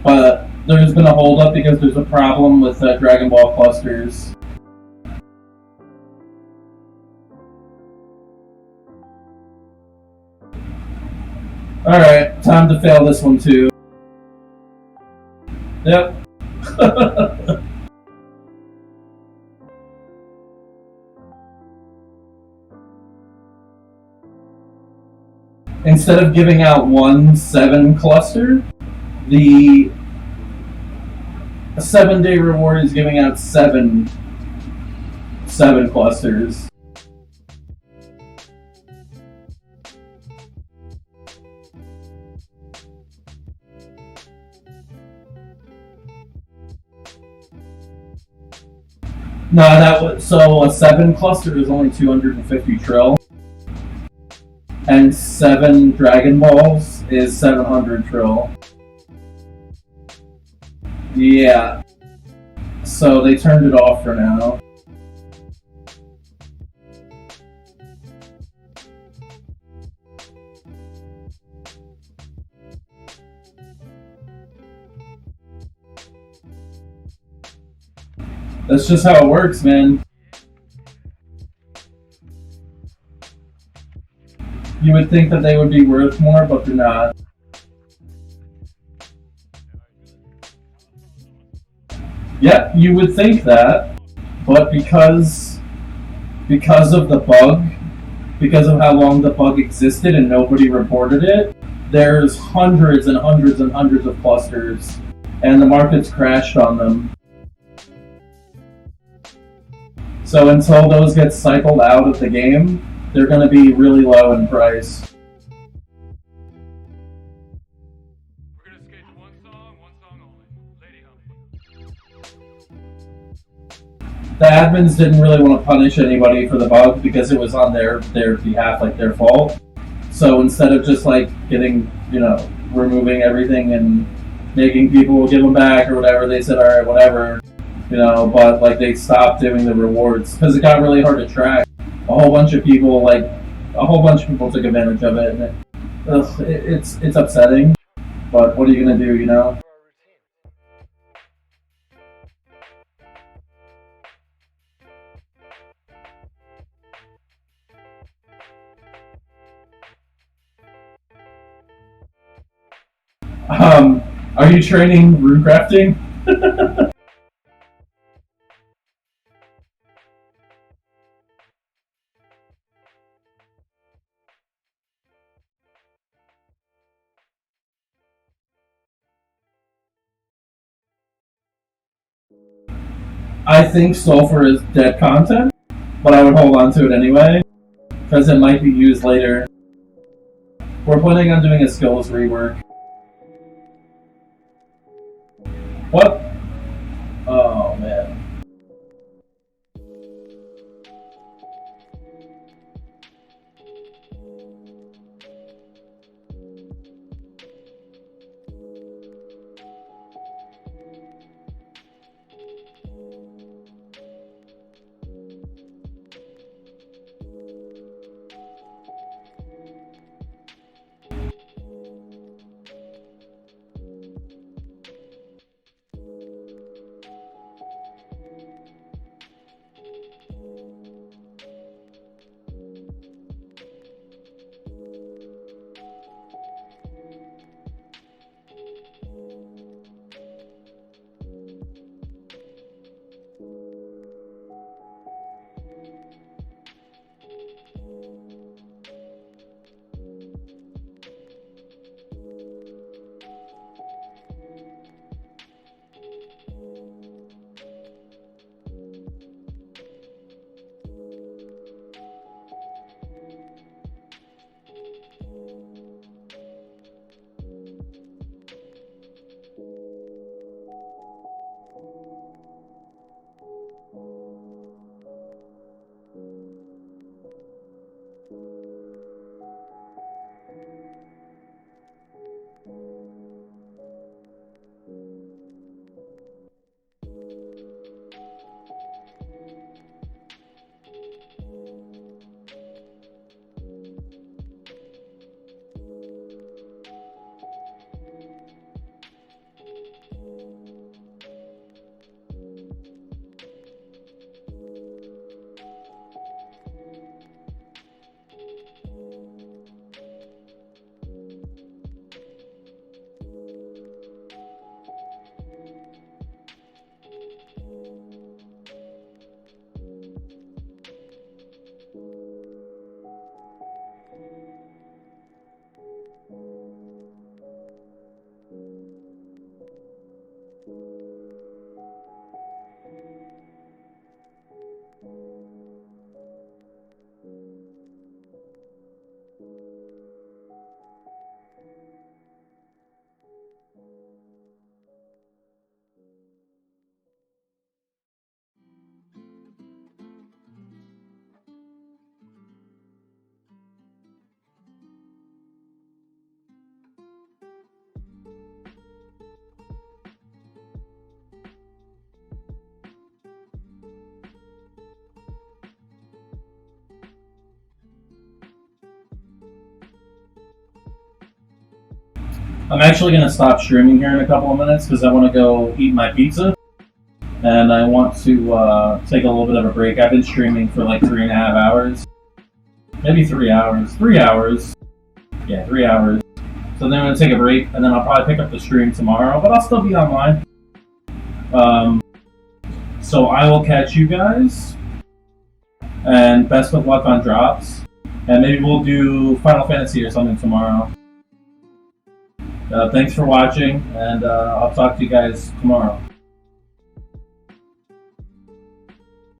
but there's been a holdup because there's a problem with Dragon Ball clusters. Alright, time to fail this one too. Yep. Instead of giving out 1 7 cluster, the 7-day reward is giving out 7 clusters. No, that was so a 7 cluster is only 250 trill, and 7 Dragon Balls is 700 trill. Yeah, so they turned it off for now. That's just how it works, man. You would think that they would be worth more, but they're not. Yep, you would think that, but because of the bug, because of how long the bug existed and nobody reported it, there's hundreds and hundreds and hundreds of clusters, and the market's crashed on them. So until those get cycled out of the game, they're going to be really low in price. We're gonna skate to one song only. Lady Hump. The admins didn't really want to punish anybody for the bug because it was on their behalf, like their fault. So instead of just like getting, removing everything and making people give them back or whatever, they said, all right, whatever. But like they stopped doing the rewards because it got really hard to track. A whole bunch of people took advantage of it, and it's upsetting. But what are you gonna do, Are you training rune crafting? I think sulfur is dead content, but I would hold on to it anyway, because it might be used later. We're planning on doing a skills rework. What? Oh, man. I'm actually going to stop streaming here in a couple of minutes because I want to go eat my pizza. And I want to take a little bit of a break. I've been streaming for like 3.5 hours. Maybe 3 hours. 3 hours. Yeah, 3 hours. So then I'm going to take a break, and then I'll probably pick up the stream tomorrow, but I'll still be online. So I will catch you guys, and best of luck on drops. And maybe we'll do Final Fantasy or something tomorrow. Thanks for watching, and I'll talk to you guys tomorrow.